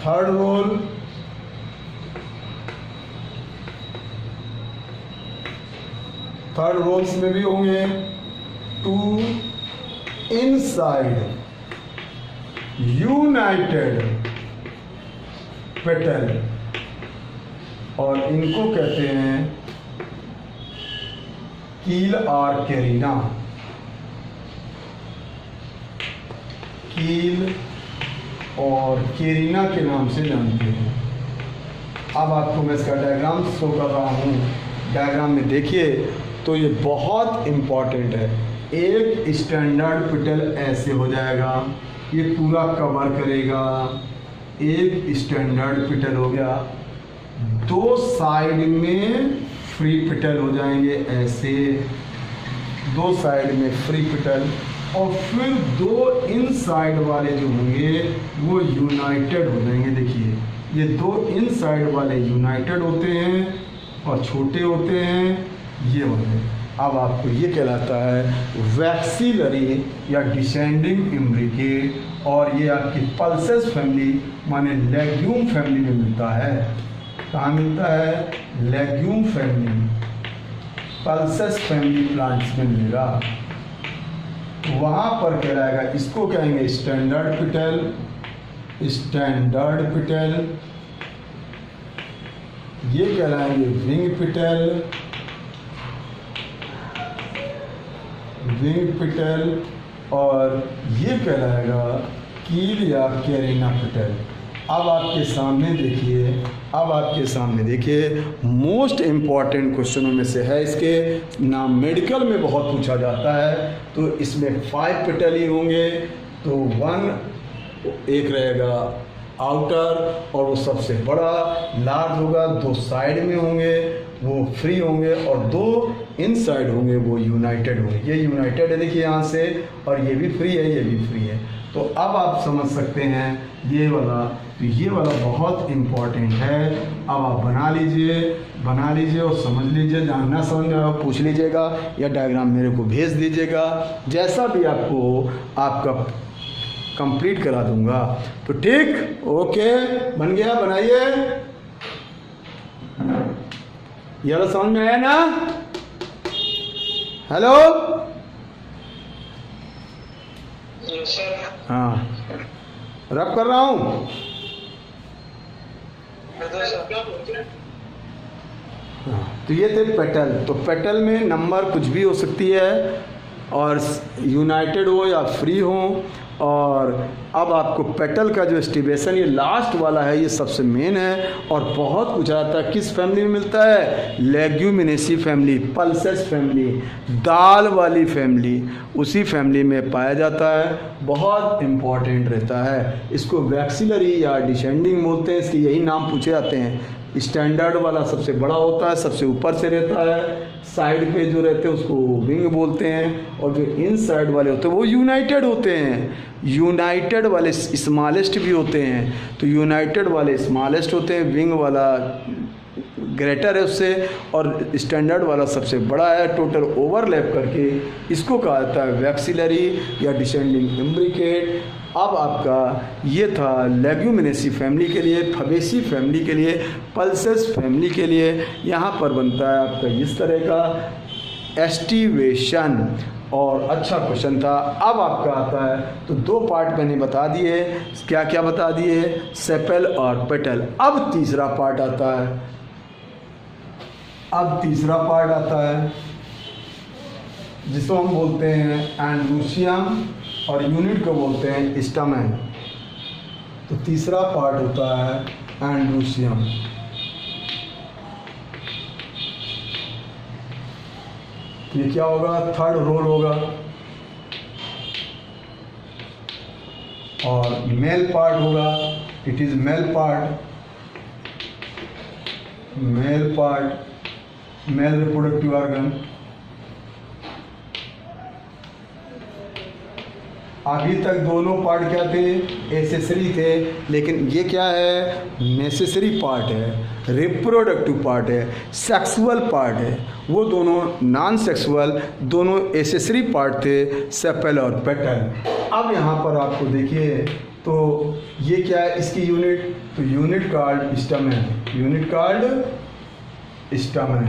थर्ड रोल, थर्ड रोल्स में भी होंगे टू इनसाइड यूनाइटेड पेटल, और इनको कहते हैं कील और कैरिना। कील और कैरिना के नाम से जानते हैं। अब आपको मैं इसका डायग्राम शो कर रहा हूँ। डायग्राम में देखिए तो ये बहुत इम्पॉर्टेंट है। एक स्टैंडर्ड पेटल ऐसे हो जाएगा, ये पूरा कवर करेगा। एक स्टैंडर्ड पेटल हो गया, दो साइड में फ्री पेटल हो जाएंगे ऐसे, दो साइड में फ्री पेटल, और फिर दो इन साइड वाले जो होंगे वो यूनाइटेड हो जाएंगे। देखिए ये दो इन साइड वाले यूनाइटेड होते हैं और छोटे होते हैं ये वाले। अब आपको ये कहलाता है वैक्सिलरी या डिसेंडिंग इम्ब्रिकेट, और ये आपकी पल्सेस फैमिली माने लेग्यूम फैमिली में मिलता है। कहाँ मिलता है? Legume family, pulses family plants में मिलेगा। वहाँ पर कहलाएगा, इसको कहेंगे स्टैंडर्ड पेटल, स्टैंडर्ड पेटल। ये कहलाएंगे विंग पेटल, विंग पेटल, और ये कहलाएगा कील या कैरिना पेटल। अब आपके सामने देखिए, मोस्ट इम्पॉर्टेंट क्वेश्चनों में से है। इसके नाम मेडिकल में बहुत पूछा जाता है। तो इसमें 5 पेटल ही होंगे। तो 1 एक रहेगा आउटर, और वो सबसे बड़ा लार्ज होगा, दो साइड में होंगे वो फ्री होंगे, और दो इनसाइड होंगे वो यूनाइटेड होंगे। ये यूनाइटेड है देखिए यहाँ से, और ये भी फ्री है, ये भी फ्री है। तो अब आप समझ सकते हैं ये वाला, तो ये वाला बहुत इम्पॉर्टेंट है। अब आप बना लीजिए और समझ लीजिए। जहाँ ना समझ में आप पूछ लीजिएगा या डायग्राम मेरे को भेज दीजिएगा, जैसा भी आपको आपका कंप्लीट करा दूंगा। तो ठीक, ओके, बन गया, बनाइए। ये वाला समझ में आया ना? हेलो, हाँ, रब कर रहा हूँ। तो ये थे पेटल। तो पेटल में नंबर कुछ भी हो सकती है, और यूनाइटेड हो या फ्री हो। और अब आपको पेटल का जो स्टिवेशन, ये लास्ट वाला है, ये सबसे मेन है, और बहुत कुछ आता है। किस फैमिली में मिलता है? लेग्यूमिनेसी फैमिली, पल्सेस फैमिली, दाल वाली फैमिली, उसी फैमिली में पाया जाता है। बहुत इम्पॉर्टेंट रहता है। इसको वैक्सिलरी या डिसेंडिंग बोलते हैं। इसके यही नाम पूछे जाते हैं। स्टैंडर्ड वाला सबसे बड़ा होता है, सबसे ऊपर से रहता है। साइड पे जो रहते हैं उसको विंग बोलते हैं, और जो इन साइड वाले होते हैं वो यूनाइटेड होते हैं। यूनाइटेड वाले स्मॉलेस्ट भी होते हैं। तो यूनाइटेड वाले स्मॉलेस्ट होते हैं, विंग वाला ग्रेटर है उससे, और स्टैंडर्ड वाला सबसे बड़ा है। टोटल ओवरलैप करके इसको कहा जाता है वैक्सिलरी या डिसेंडिंग इम्ब्रिकेट। अब आपका ये था लेग्यूमिनेसी फैमिली के लिए, फबेसी फैमिली के लिए, पल्सेस फैमिली के लिए। यहाँ पर बनता है आपका इस तरह का एस्टिवेशन, और अच्छा क्वेश्चन था। अब आपका आता है, तो 2 पार्ट मैंने बता दिए। क्या क्या बता दिए? सेपल और पेटल। अब तीसरा पार्ट आता है, जिसको हम बोलते हैं एंड्रूशियम, और यूनिट को बोलते हैं स्टमन। तो तीसरा पार्ट होता है एंड्रूशियम। ये क्या होगा? थर्ड रोल होगा, और मेल पार्ट होगा। It is male part, male reproductive organ. अभी तक दोनों पार्ट क्या थे, एसेसरी थे, लेकिन ये क्या है, नेसेसरी पार्ट है, रिप्रोडक्टिव पार्ट है, सेक्सुअल पार्ट है। वो दोनों नॉन सेक्सुअल, दोनों एसेसरी पार्ट थे, सेपल और पेटल। अब यहाँ पर आपको देखिए तो ये क्या है, इसकी यूनिट, तो unit called stamen, unit called stamen,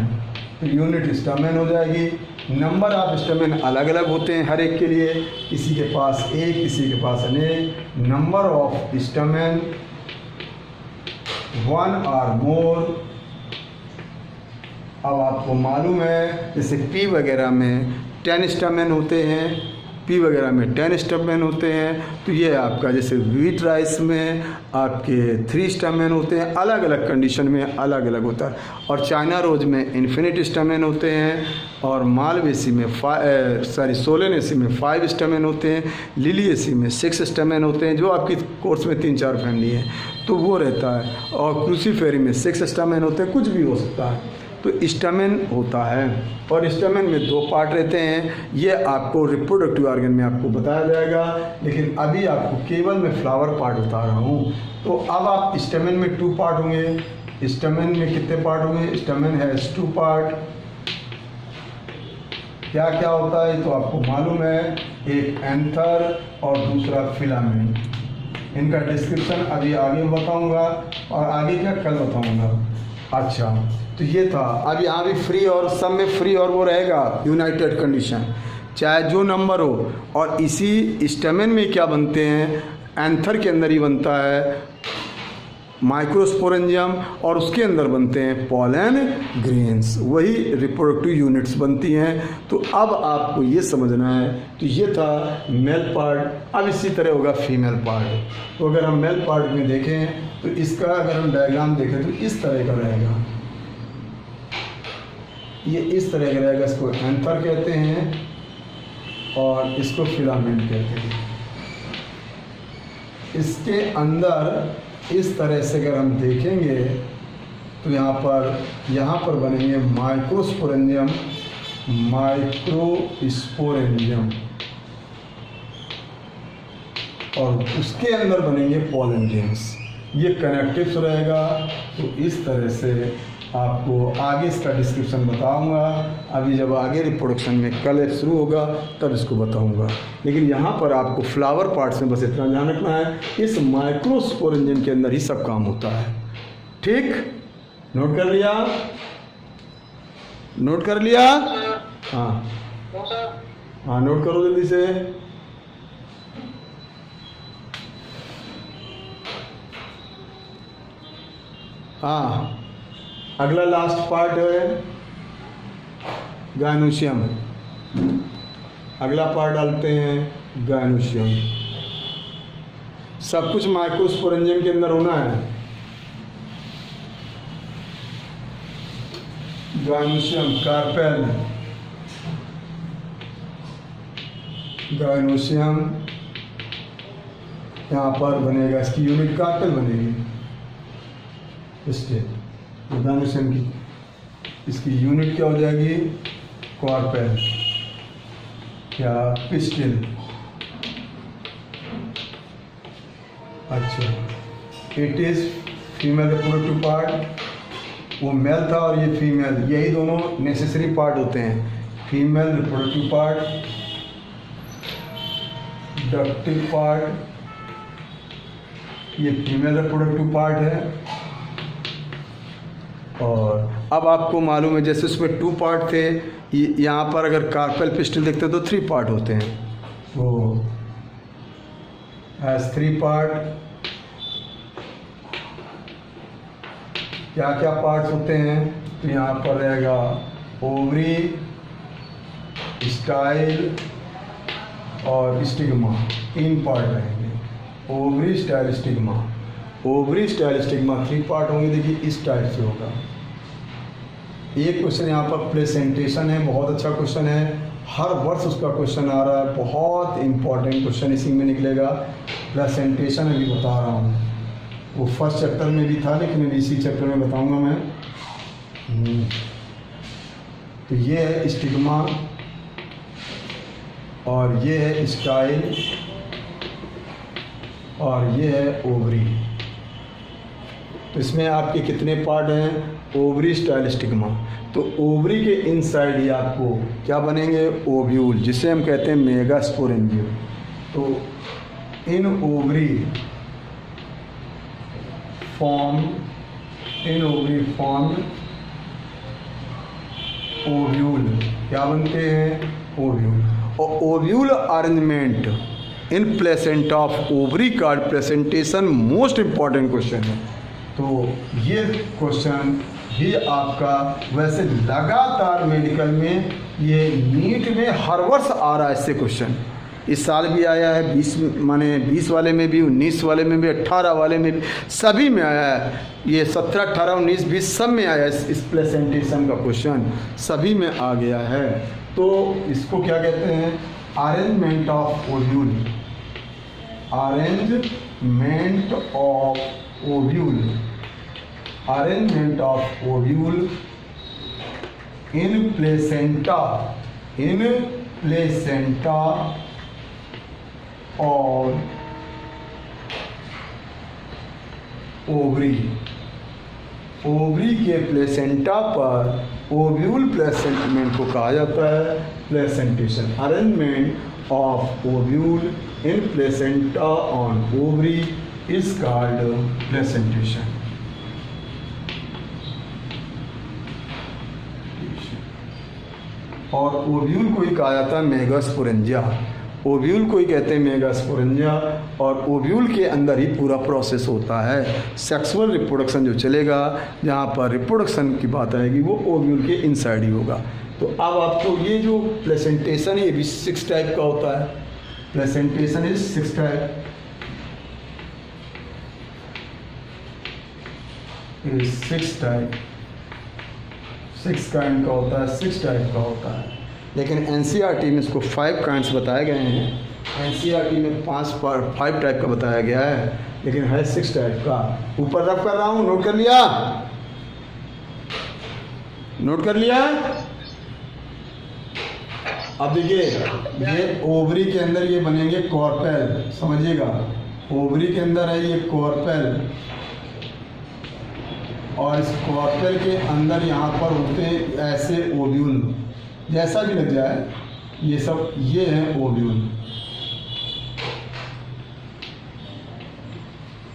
तो यूनिट स्टमन हो जाएगी। नंबर ऑफ स्टमन अलग अलग होते हैं हर एक के लिए, किसी के पास एक, किसी के पास अनेक। नंबर ऑफ स्टमन 1 और मोर। अब आपको मालूम है जैसे पी वगैरह में 10 स्टमन होते हैं, पी वगैरह में 10 स्टमन होते हैं, तो ये आपका जैसे व्हीट राइस में आपके 3 स्टमन होते हैं, अलग अलग कंडीशन में अलग अलग होता है। और चाइना रोज में इन्फिनिट स्टमन होते हैं, और मालवेसी में सोलेनेसी में 5 स्टमन होते हैं, लिलिएसी में 6 स्टमन होते हैं, जो आपकी कोर्स में 3-4 फैमिली है तो वो रहता है। और क्रूसीफेरी में 6 स्टमन होते हैं, कुछ भी हो सकता है। तो स्टमन होता है, और स्टमन में 2 पार्ट रहते हैं। ये आपको रिप्रोडक्टिव ऑर्गन में आपको बताया जाएगा, लेकिन अभी आपको केवल मैं फ्लावर पार्ट बता रहा हूँ। तो अब आप स्टमन में 2 पार्ट होंगे। स्टमन में कितने पार्ट होंगे, स्टमन है 2 पार्ट। क्या क्या होता है तो आपको मालूम है, एक एंथर और दूसरा फिलामेंट। इनका डिस्क्रिप्शन अभी आगे बताऊंगा, और आगे क्या कल बताऊंगा। अच्छा, तो ये था। अब यहाँ भी फ्री और सब में फ्री और वो रहेगा यूनाइटेड कंडीशन, चाहे जो नंबर हो। और इसी स्टमन में क्या बनते हैं, एंथर के अंदर ही बनता है माइक्रोस्पोरेंजियम, और उसके अंदर बनते हैं पॉलन ग्रेन्स, वही रिप्रोडक्टिव यूनिट्स बनती हैं। तो अब आपको ये समझना है, तो ये था मेल पार्ट। अब इसी तरह होगा फीमेल पार्ट। तो अगर हम मेल पार्ट में देखें तो इसका अगर हम डायग्राम देखें तो इस तरह का रहेगा, ये इस तरह का रहेगा। इसको एंथर कहते हैं और इसको फिलामेंट कहते हैं। इसके अंदर इस तरह से अगर हम देखेंगे तो यहाँ पर बनेंगे माइक्रोस्पोरेंजियम, माइक्रोस्पोरेंजियम, और उसके अंदर बनेंगे पॉलन ग्रेन्स। ये कनेक्टिव्स रहेगा। तो इस तरह से आपको आगे इसका डिस्क्रिप्शन बताऊंगा। अभी जब आगे रिप्रोडक्शन में कल शुरू होगा तब इसको बताऊंगा, लेकिन यहाँ पर आपको फ्लावर पार्ट्स में बस इतना ध्यान रखना है, इस माइक्रोस्पोरेंजियम के अंदर ही सब काम होता है। ठीक, नोट कर लिया, नोट कर लिया? हाँ हाँ, नोट करो जल्दी से। हाँ, अगला लास्ट पार्ट है गायनोशियम। अगला पार्ट डालते हैं गायनोशियम। सब कुछ माइक्रोस्पोरेंजियम के अंदर होना है। गायनोशियम, कार्पेल, गायनोशियम यहाँ पर बनेगा, इसकी यूनिट कार्पेल बनेगी। इसके गायनोशियम की इसकी यूनिट क्या हो जाएगी, कार्पेल या पिस्टिल। अच्छा, it is female reproductive part. वो मेल था और ये फीमेल, यही दोनों नेसेसरी पार्ट होते हैं। फीमेल रिप्रोडक्टिव पार्ट, डक्टिव पार्ट, ये फीमेल रिप्रोडक्टिव पार्ट है। और अब आपको मालूम है जैसे उसमें 2 पार्ट थे, यहाँ पर अगर कार्पेल पिस्टिल देखते हैं तो 3 पार्ट होते हैं। वो एज 3 पार्ट। क्या क्या पार्ट्स होते हैं तो यहाँ पर रहेगा ओवरी, स्टाइल और स्टिग्मा, 3 पार्ट रहेंगे। Ovary, style, stigma. Ovary, style, stigma 3 part होंगे। देखिए इस टाइप से होगा। एक क्वेश्चन यहाँ पर प्लेसेंटेशन है, बहुत अच्छा क्वेश्चन है, हर वर्ष उसका क्वेश्चन आ रहा है, बहुत इंपॉर्टेंट क्वेश्चन इसी में निकलेगा। प्लेसेंटेशन अभी बता रहा हूँ, वो फर्स्ट चैप्टर में भी था, लेकिन अभी इसी चैप्टर में बताऊँगा मैं। तो ये है स्टिग्मा और ये है स्टाइल और ये है ओवरी। तो इसमें आपके कितने पार्ट हैं? Ovary, style, stigma. तो ओवरी के इनसाइड ही आपको क्या बनेंगे? ओव्यूल, जिसे हम कहते हैं मेगास्पोरेंजियम। तो इन ओवरी फॉर्म ओव्यूल, क्या बनते हैं? ओव्यूल। और ovule arrangement in placenta of ovary card presentation most important question है। तो ये क्वेश्चन भी आपका वैसे लगातार मेडिकल में, ये नीट में हर वर्ष आ रहा है इससे क्वेश्चन। इस साल भी आया है 20 वाले में भी, 19 वाले में भी, 18 वाले में भी, सभी में आया है। ये 17, 18, 19, 20 सब में आया है। इस प्रेजेंटेशन का क्वेश्चन सभी में आ गया है। तो इसको क्या कहते हैं? Arrangement of ovule. Arrangement of ovule. Arrangement of ovule in placenta और ओवरी। ओवरी के प्लेसेंटा पर ओव्यूल प्लेसेंटमेंट को कहा जाता है placentation. Arrangement of ovule in placenta on ovary is called placentation. और ओव्यूल को ही कहा जाता है मेगास्पोरेंजिया। ओव्यूल को ही कहते हैं मेगास्पोरेंजिया। और ओव्यूल के अंदर ही पूरा प्रोसेस होता है। सेक्सुअल रिप्रोडक्शन जो चलेगा, जहाँ पर रिप्रोडक्शन की बात आएगी, वो ओव्यूल के इनसाइड ही होगा। तो अब आपको ये जो प्लेसेंटेशन है, ये भी 6 टाइप का होता है। Placentation is 6 type. 6 काइंड का होता है, 6 टाइप का होता है। लेकिन एनसीईआरटी में इसको 5 काइंड्स बताए गए हैं। एनसीईआरटी में 5 टाइप का बताया गया है, लेकिन है 6 टाइप का। ऊपर रफ कर रहा हूँ, नोट कर लिया? नोट कर लिया? अब देखिए, ये ओवरी के अंदर ये बनेंगे कॉर्पेल, समझिएगा। ओवरी के अंदर है ये कॉर्पेल, और इस कॉर्पेल के अंदर यहाँ पर होते हैं ऐसे ओव्यूल, जैसा भी लग जाए, ये सब ये हैं ओव्यूल।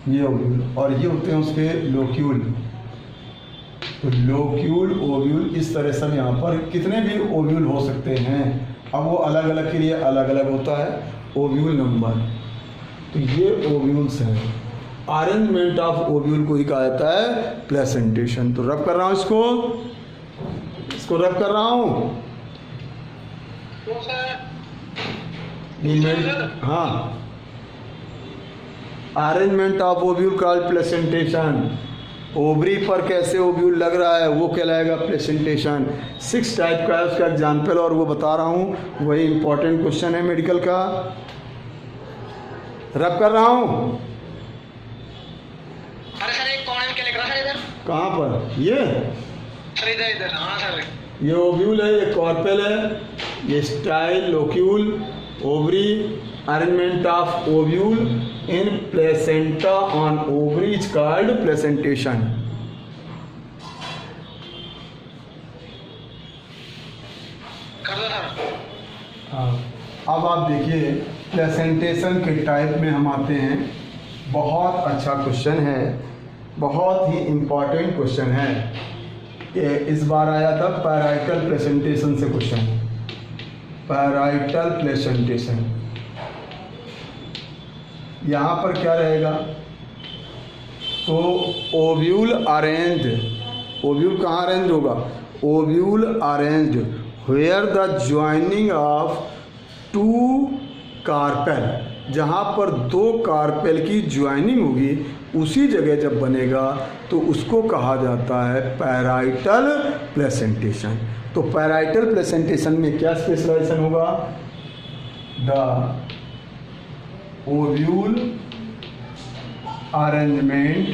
ये ओव्यूल, और ये होते हैं उसके लोक्यूल। तो लोक्यूल, ओव्यूल, इस तरह सब यहाँ पर कितने भी ओव्यूल हो सकते हैं। अब वो अलग अलग के लिए अलग अलग होता है ओव्यूल नंबर। तो ये ओव्यूल्स हैं। अरेंजमेंट ऑफ ओव्यूल को ही कहा जाता है प्लेसेंटेशन। तो रब कर रहा हूँ इसको रब कर रहा हूँ। हाँ, arrangement of ovule called placentation. Ovary पर कैसे ओव्यूल लग रहा है वो कहलाएगा प्लेसेंटेशन। 6 टाइप का है उसका एग्जाम्पल, और वो बता रहा हूँ, वही इंपॉर्टेंट क्वेश्चन है मेडिकल का। रब कर रहा हूँ। अरे सर, एक कॉर्नर के लिख रहा है इधर। कहाँ पर? ये सर इधर। हाँ सर, ये ओव्यूल है, ये कॉर्पेल है, ये style, locule, ovary. Arrangement of ovule in placenta on ovary is called placentation. कर दो सर। हाँ, अब आप देखिए प्लेसेंटेशन के टाइप में हम आते हैं। बहुत अच्छा क्वेश्चन है, बहुत ही इम्पॉर्टेंट क्वेश्चन है। ये इस बार आया था पैराइटल प्लेसेंटेशन से क्वेश्चन। पैराइटल प्लेसेंटेशन, यहाँ पर क्या रहेगा? तो ओव्यूल अरेंज, ओव्यूल कहाँ अरेंज होगा? Ovule arrange where the joining of 2 carpel, जहाँ पर 2 कार्पेल की ज्वाइनिंग होगी उसी जगह जब बनेगा तो उसको कहा जाता है पैराइटल प्लेसेंटेशन। तो पैराइटल प्लेसेंटेशन में क्या स्पेशलाइजेशन होगा? The ovule arrangement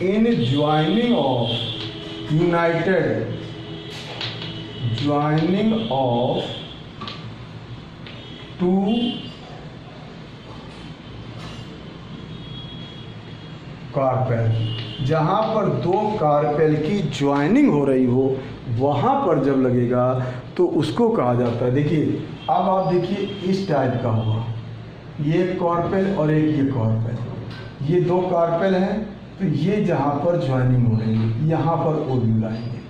in joining of two carpel, जहाँ पर दो कार्पेल की ज्वाइनिंग हो रही हो वहाँ पर जब लगेगा तो उसको कहा जाता है। देखिए अब आप देखिए इस टाइप का हुआ, ये कार्पेल और एक ये कार्पेल, ये दो कार्पेल हैं, तो ये जहाँ पर ज्वाइनिंग हो रही है यहाँ पर ओव्यूल आएंगे,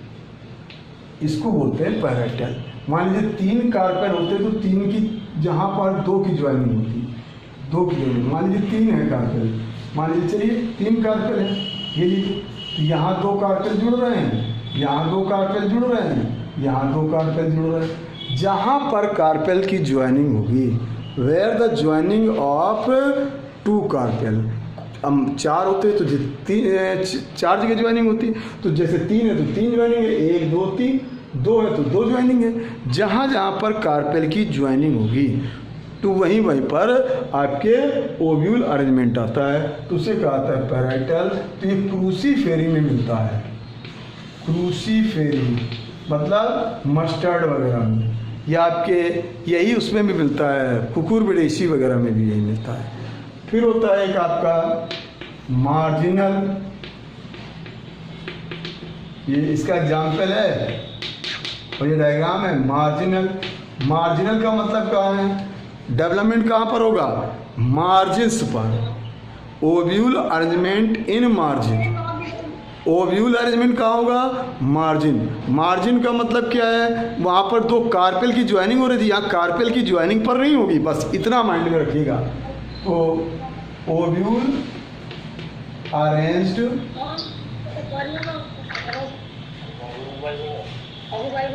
इसको बोलते हैं पैराइटल। मान लीजिए 3 कार्पेल होते तो 3 की जहाँ पर 2 की ज्वाइनिंग होती, 2 की ज्वाइनिंग, मान लीजिए 3 है कार्पेल, मान लीजिए चलिए 3 कार्पेल है, ये लीजिए, तो यहाँ 2 कार्पेल जुड़ रहे हैं, यहाँ 2 कार्पेल जुड़ रहे हैं, यहाँ 2 कार्पेल जुड़ रहे हैं। जहाँ पर कार्पेल की ज्वाइनिंग होगी, where the joining of 2 carpel, हम 4 होते हैं तो 4 जगह ज्वाइनिंग होती है, तो जैसे 3 है तो 3 ज्वाइनिंग है, 1 2 3, 2 है तो 2 ज्वाइनिंग है। जहाँ जहाँ पर कार्पेल की ज्वाइनिंग होगी तो वहीं पर आपके ओव्यूल अरेंजमेंट आता है, तो उसे कहता है पैराइटल। तो ये क्रूसीफेरी में मिलता है, क्रूसीफेरी मतलब मस्टर्ड वगैरह में, या आपके यही उसमें भी मिलता है, कुकुरबिटेसी वगैरह में भी यही मिलता है। फिर होता है एक आपका मार्जिनल, ये इसका एग्जाम्पल है और ये डायग्राम है मार्जिनल। मार्जिनल का मतलब कहाँ है, डेवलपमेंट कहाँ पर होगा, मार्जिन्स पर। Ovule arrangement in margin, ovule arrangement कहाँ होगा, मार्जिन। मार्जिन का मतलब क्या है, वहाँ पर 2 कार्पेल की ज्वाइनिंग हो रही थी, यहाँ कार्पेल की ज्वाइनिंग पर नहीं होगी, बस इतना माइंड में रखिएगा। तो ovule arranged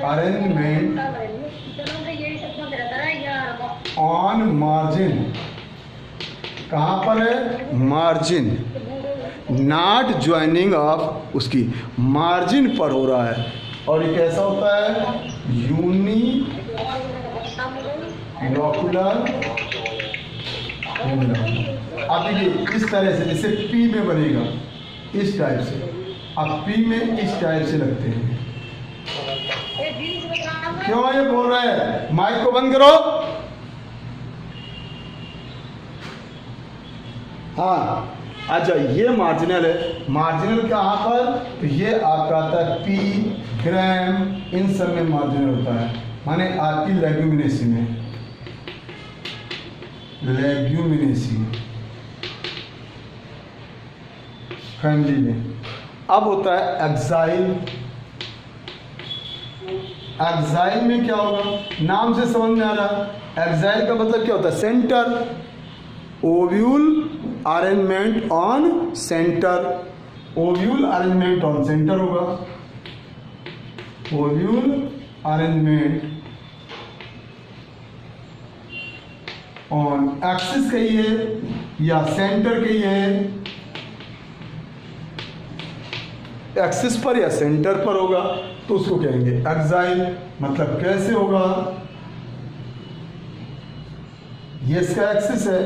arrangement on margin, कहाँ पर है, मार्जिन, नॉट ज्वाइनिंग ऑफ, उसकी मार्जिन पर हो रहा है। और ये कैसा होता है, यूनिलॉकुलर। अब देखिए इस तरह से, जैसे पी में बनेगा इस टाइप से, अब पी में इस टाइप से लगते हैं। क्यों ये बोल रहा है, माइक को बंद करो। हाँ अच्छा, ये मार्जिनल है। मार्जिनल कहाँ पर, तो ये आपका आता है पी, ग्राम, इन सब में मार्जिनल होता है, माने आपकी लेग्यूमिनेसी में, लेग्यूमिनेसी फैमिली में। अब होता है एक्साइल। एक्साइल में क्या होगा, नाम से समझ में आ रहा, एक्साइल का मतलब क्या होता है, centre. Ovule arrangement on centre, ovule arrangement on centre होगा, ओव्यूल अरेंजमेंट ऑन एक्सिस कहिए या सेंटर कहिए, एक्सिस पर या सेंटर पर होगा तो उसको कहेंगे एक्साइल। मतलब कैसे होगा, ये इसका एक्सिस है,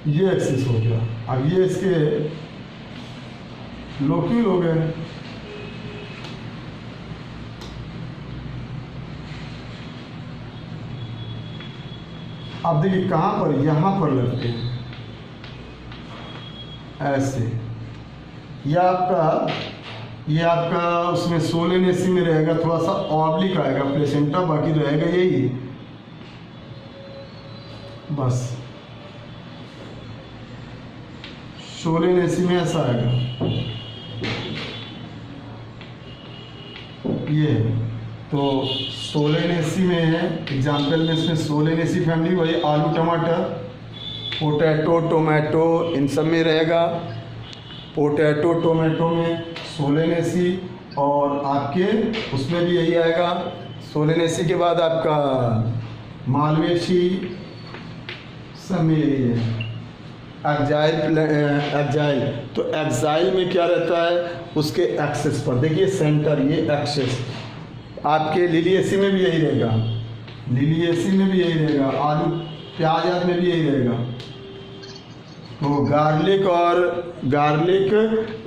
ये एक्सिस हो गया। अब ये इसके लोक्यूल हो गए। अब देखिए कहाँ पर, यहाँ पर लगते हैं ऐसे। ये आपका उसमें सोलेनेसी में रहेगा, थोड़ा सा ऑब्लिक आएगा प्लेसेंटा, बाकी रहेगा यही बस। सोलेनेसी में ऐसा आएगा, ये तो सोलेनेसी में है एग्जाम्पल में, इसमें सोलेनेसी फैमिली, वही आलू टमाटर, पोटैटो, टोमेटो, इन सब में रहेगा। पोटैटो टोमेटो में सोलेनेसी, और आपके उसमें भी यही आएगा। सोलेनेसी के बाद आपका मालवेशी, सब में यही है। एक्साइल, तो एक्साइल में क्या रहता है, उसके एक्सेस पर देखिए सेंटर, ये एक्सेस, आपके लिलिएसी में भी यही रहेगा, लिलिएसी में भी यही रहेगा, आलू प्याज आदि में भी यही रहेगा। तो गार्लिक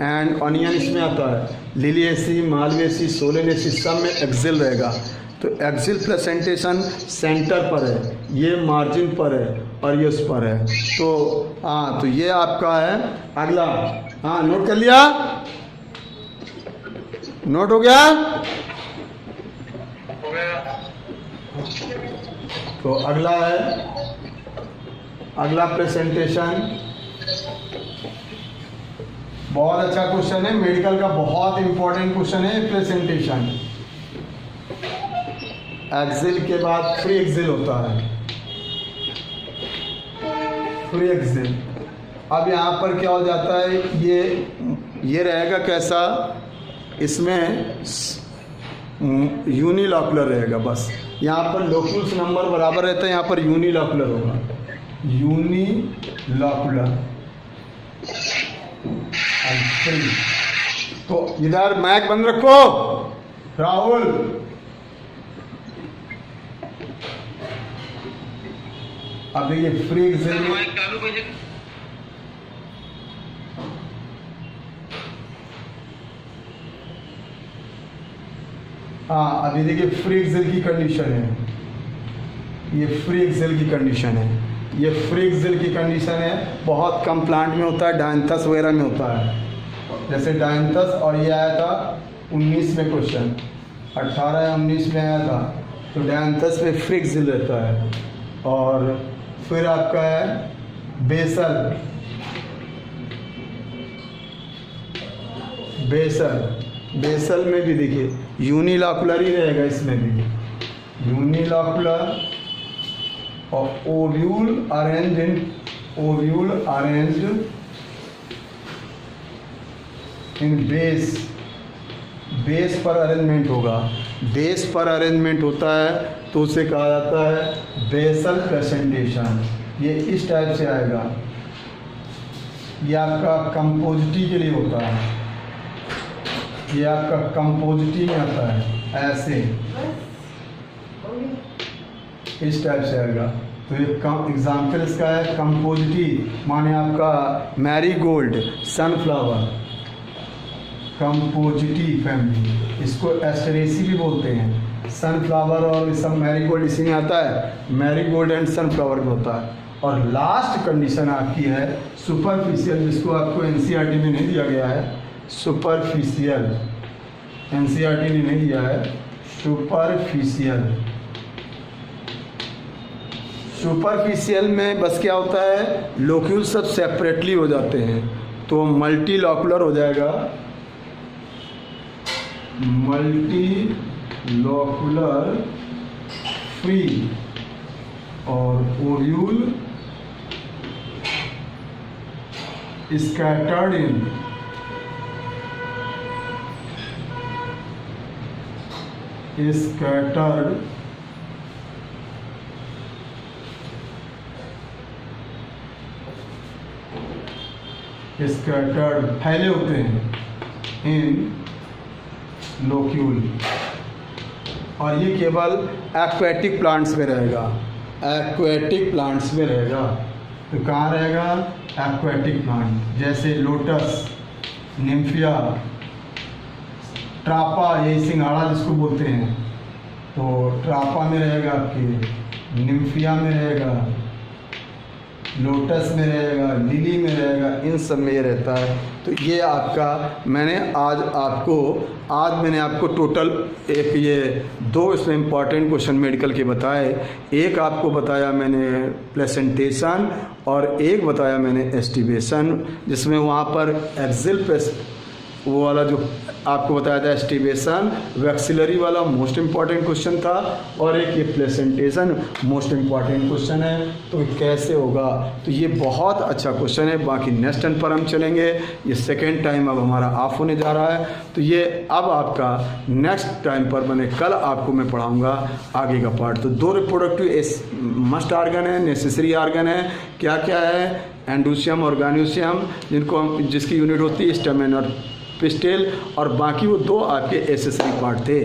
एंड ऑनियन इसमें आता है। लिलिएसी, मालवेसी, सोलेनेसी सब में एक्सिल रहेगा। तो एक्सिल प्रेजेंटेशन सेंटर पर है, ये मार्जिन पर है और ये उस पर है। तो हाँ, तो ये आपका है। अगला, हाँ नोट कर लिया, नोट हो गया। हो गया। तो अगला है, अगला प्रेजेंटेशन बहुत अच्छा क्वेश्चन है, मेडिकल का बहुत इंपॉर्टेंट क्वेश्चन है प्रेजेंटेशन। एक्सिल के बाद फ्री एक्सिल होता है, फ्री एक्सिल। अब यहाँ पर क्या हो जाता है, ये रहेगा कैसा, इसमें यूनिलॉकुलर रहेगा। बस यहाँ पर लोक्यूल्स नंबर बराबर रहता है, यहाँ पर यूनिलॉकुलर होगा, यूनिलॉकुलर। तो इधर माइक बंद रखो राहुल। अब देखिए फ्री एक्सिल में हाँ, अभी देखिए फ्री एक्सिल की कंडीशन है, ये फ्री एक्सिल की कंडीशन है, ये फ्री एक्सिल की कंडीशन है। बहुत कम प्लांट में होता है, डायंथस वगैरह में होता है, जैसे डायंथस। और ये आया था 19 में क्वेश्चन, 18 या 19 में आया था। तो डायंथस में फ्री एक्सिल रहता है। और फिर आपका है बेसल, बेसल में भी देखिए यूनिलॉकुलर ही रहेगा, इसमें भी यूनिलॉकुलर। और ओव्यूल अरेंज्ड इन बेस पर अरेंजमेंट होगा। बेस पर अरेंजमेंट होता है तो उसे कहा जाता है बेसल प्रेजेंटेशन। ये इस टाइप से आएगा, ये आपका कंपोजिटी के लिए होता है, ये आपका कंपोजिटी में आता है, ऐसे इस टाइप से आएगा। तो ये एग्जाम्पल इसका है कंपोजिटी, माने आपका मैरीगोल्ड, सनफ्लावर, कंपोजिटी फैमिली, इसको एस्टेरेसी भी बोलते हैं। सनफ्लावर और सब मैरीगोल्ड इसी में आता है, मैरीगोल्ड एंड सनफ्लावर में होता है। और लास्ट कंडीशन आपकी है सुपरफिशियल, जिसको आपको एनसीईआरटी में नहीं दिया गया है। सुपरफिशियल एनसीईआरटी ने नहीं दिया है, सुपरफिशियल में बस क्या होता है, लोक्यूल सब सेपरेटली हो जाते हैं, तो मल्टी लॉकुलर हो जाएगा, मल्टी लॉकुलर फ्री। और ओव्यूल स्कैटर्ड फैले होते हैं इन लोक्यूल। और ये केवल एक्वेटिक प्लांट्स में रहेगा, एक्वेटिक प्लांट्स में रहेगा। तो कहाँ रहेगा, एक्वेटिक प्लांट, जैसे लोटस, निम्फिया, ट्रापा, ये सिंघाड़ा जिसको बोलते हैं, तो ट्रापा में रहेगा, आपके निम्फिया में रहेगा, लोटस में रहेगा, लिली में रहेगा, इन सब में ये रहता है। तो ये आपका मैंने आपको टोटल ये 2 इसमें इम्पॉर्टेंट क्वेश्चन मेडिकल के बताए। एक आपको बताया मैंने प्रेजेंटेशन और एक बताया मैंने एस्टिमेशन, जिसमें वहाँ पर एक्सिल वो वाला जो आपको बताया था एस्टिमेशन वैक्सिलरी वाला मोस्ट इम्पॉर्टेंट क्वेश्चन था, और एक ये प्रेजेंटेशन मोस्ट इम्पॉर्टेंट क्वेश्चन है। तो कैसे होगा, तो ये बहुत अच्छा क्वेश्चन है। बाकी नेक्स्ट टर्न पर हम चलेंगे, ये सेकेंड टाइम अब हमारा ऑफ होने जा रहा है। तो ये अब आपका नेक्स्ट टाइम पर मैंने कल आपको मैं पढ़ाऊँगा आगे का पार्ट। तो 2 रिप्रोडक्टिव मस्ट आर्गन है, नेसेसरी आर्गन है, क्या क्या है, एंडोसियम और ऑर्गेनोसियम, जिसकी यूनिट होती है स्टेमेन और पिस्टेल, और बाकी वो 2 आपके एसेसरी पार्ट थे।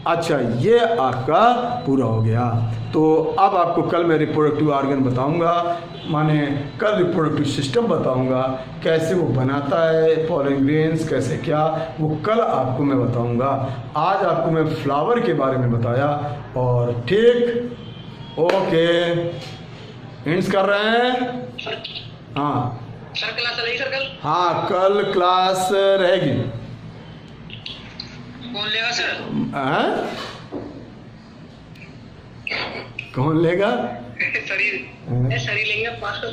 अच्छा, ये आपका पूरा हो गया। तो अब आपको कल मैं रिप्रोडक्टिव ऑर्गन बताऊंगा, माने कल रिप्रोडक्टिव सिस्टम बताऊंगा, कैसे वो बनाता है पॉलन ग्रेन्स, कैसे क्या, वो कल आपको मैं बताऊंगा। आज आपको मैं फ्लावर के बारे में बताया। और ठीक, ओके, एंड्स कर रहे हैं। हाँ सर क्लास रहेगी सर कल? हाँ, कल क्लास रहेगी। कौन लेगा सर? हैं? कौन लेगा? शरीर लेंगे पास कर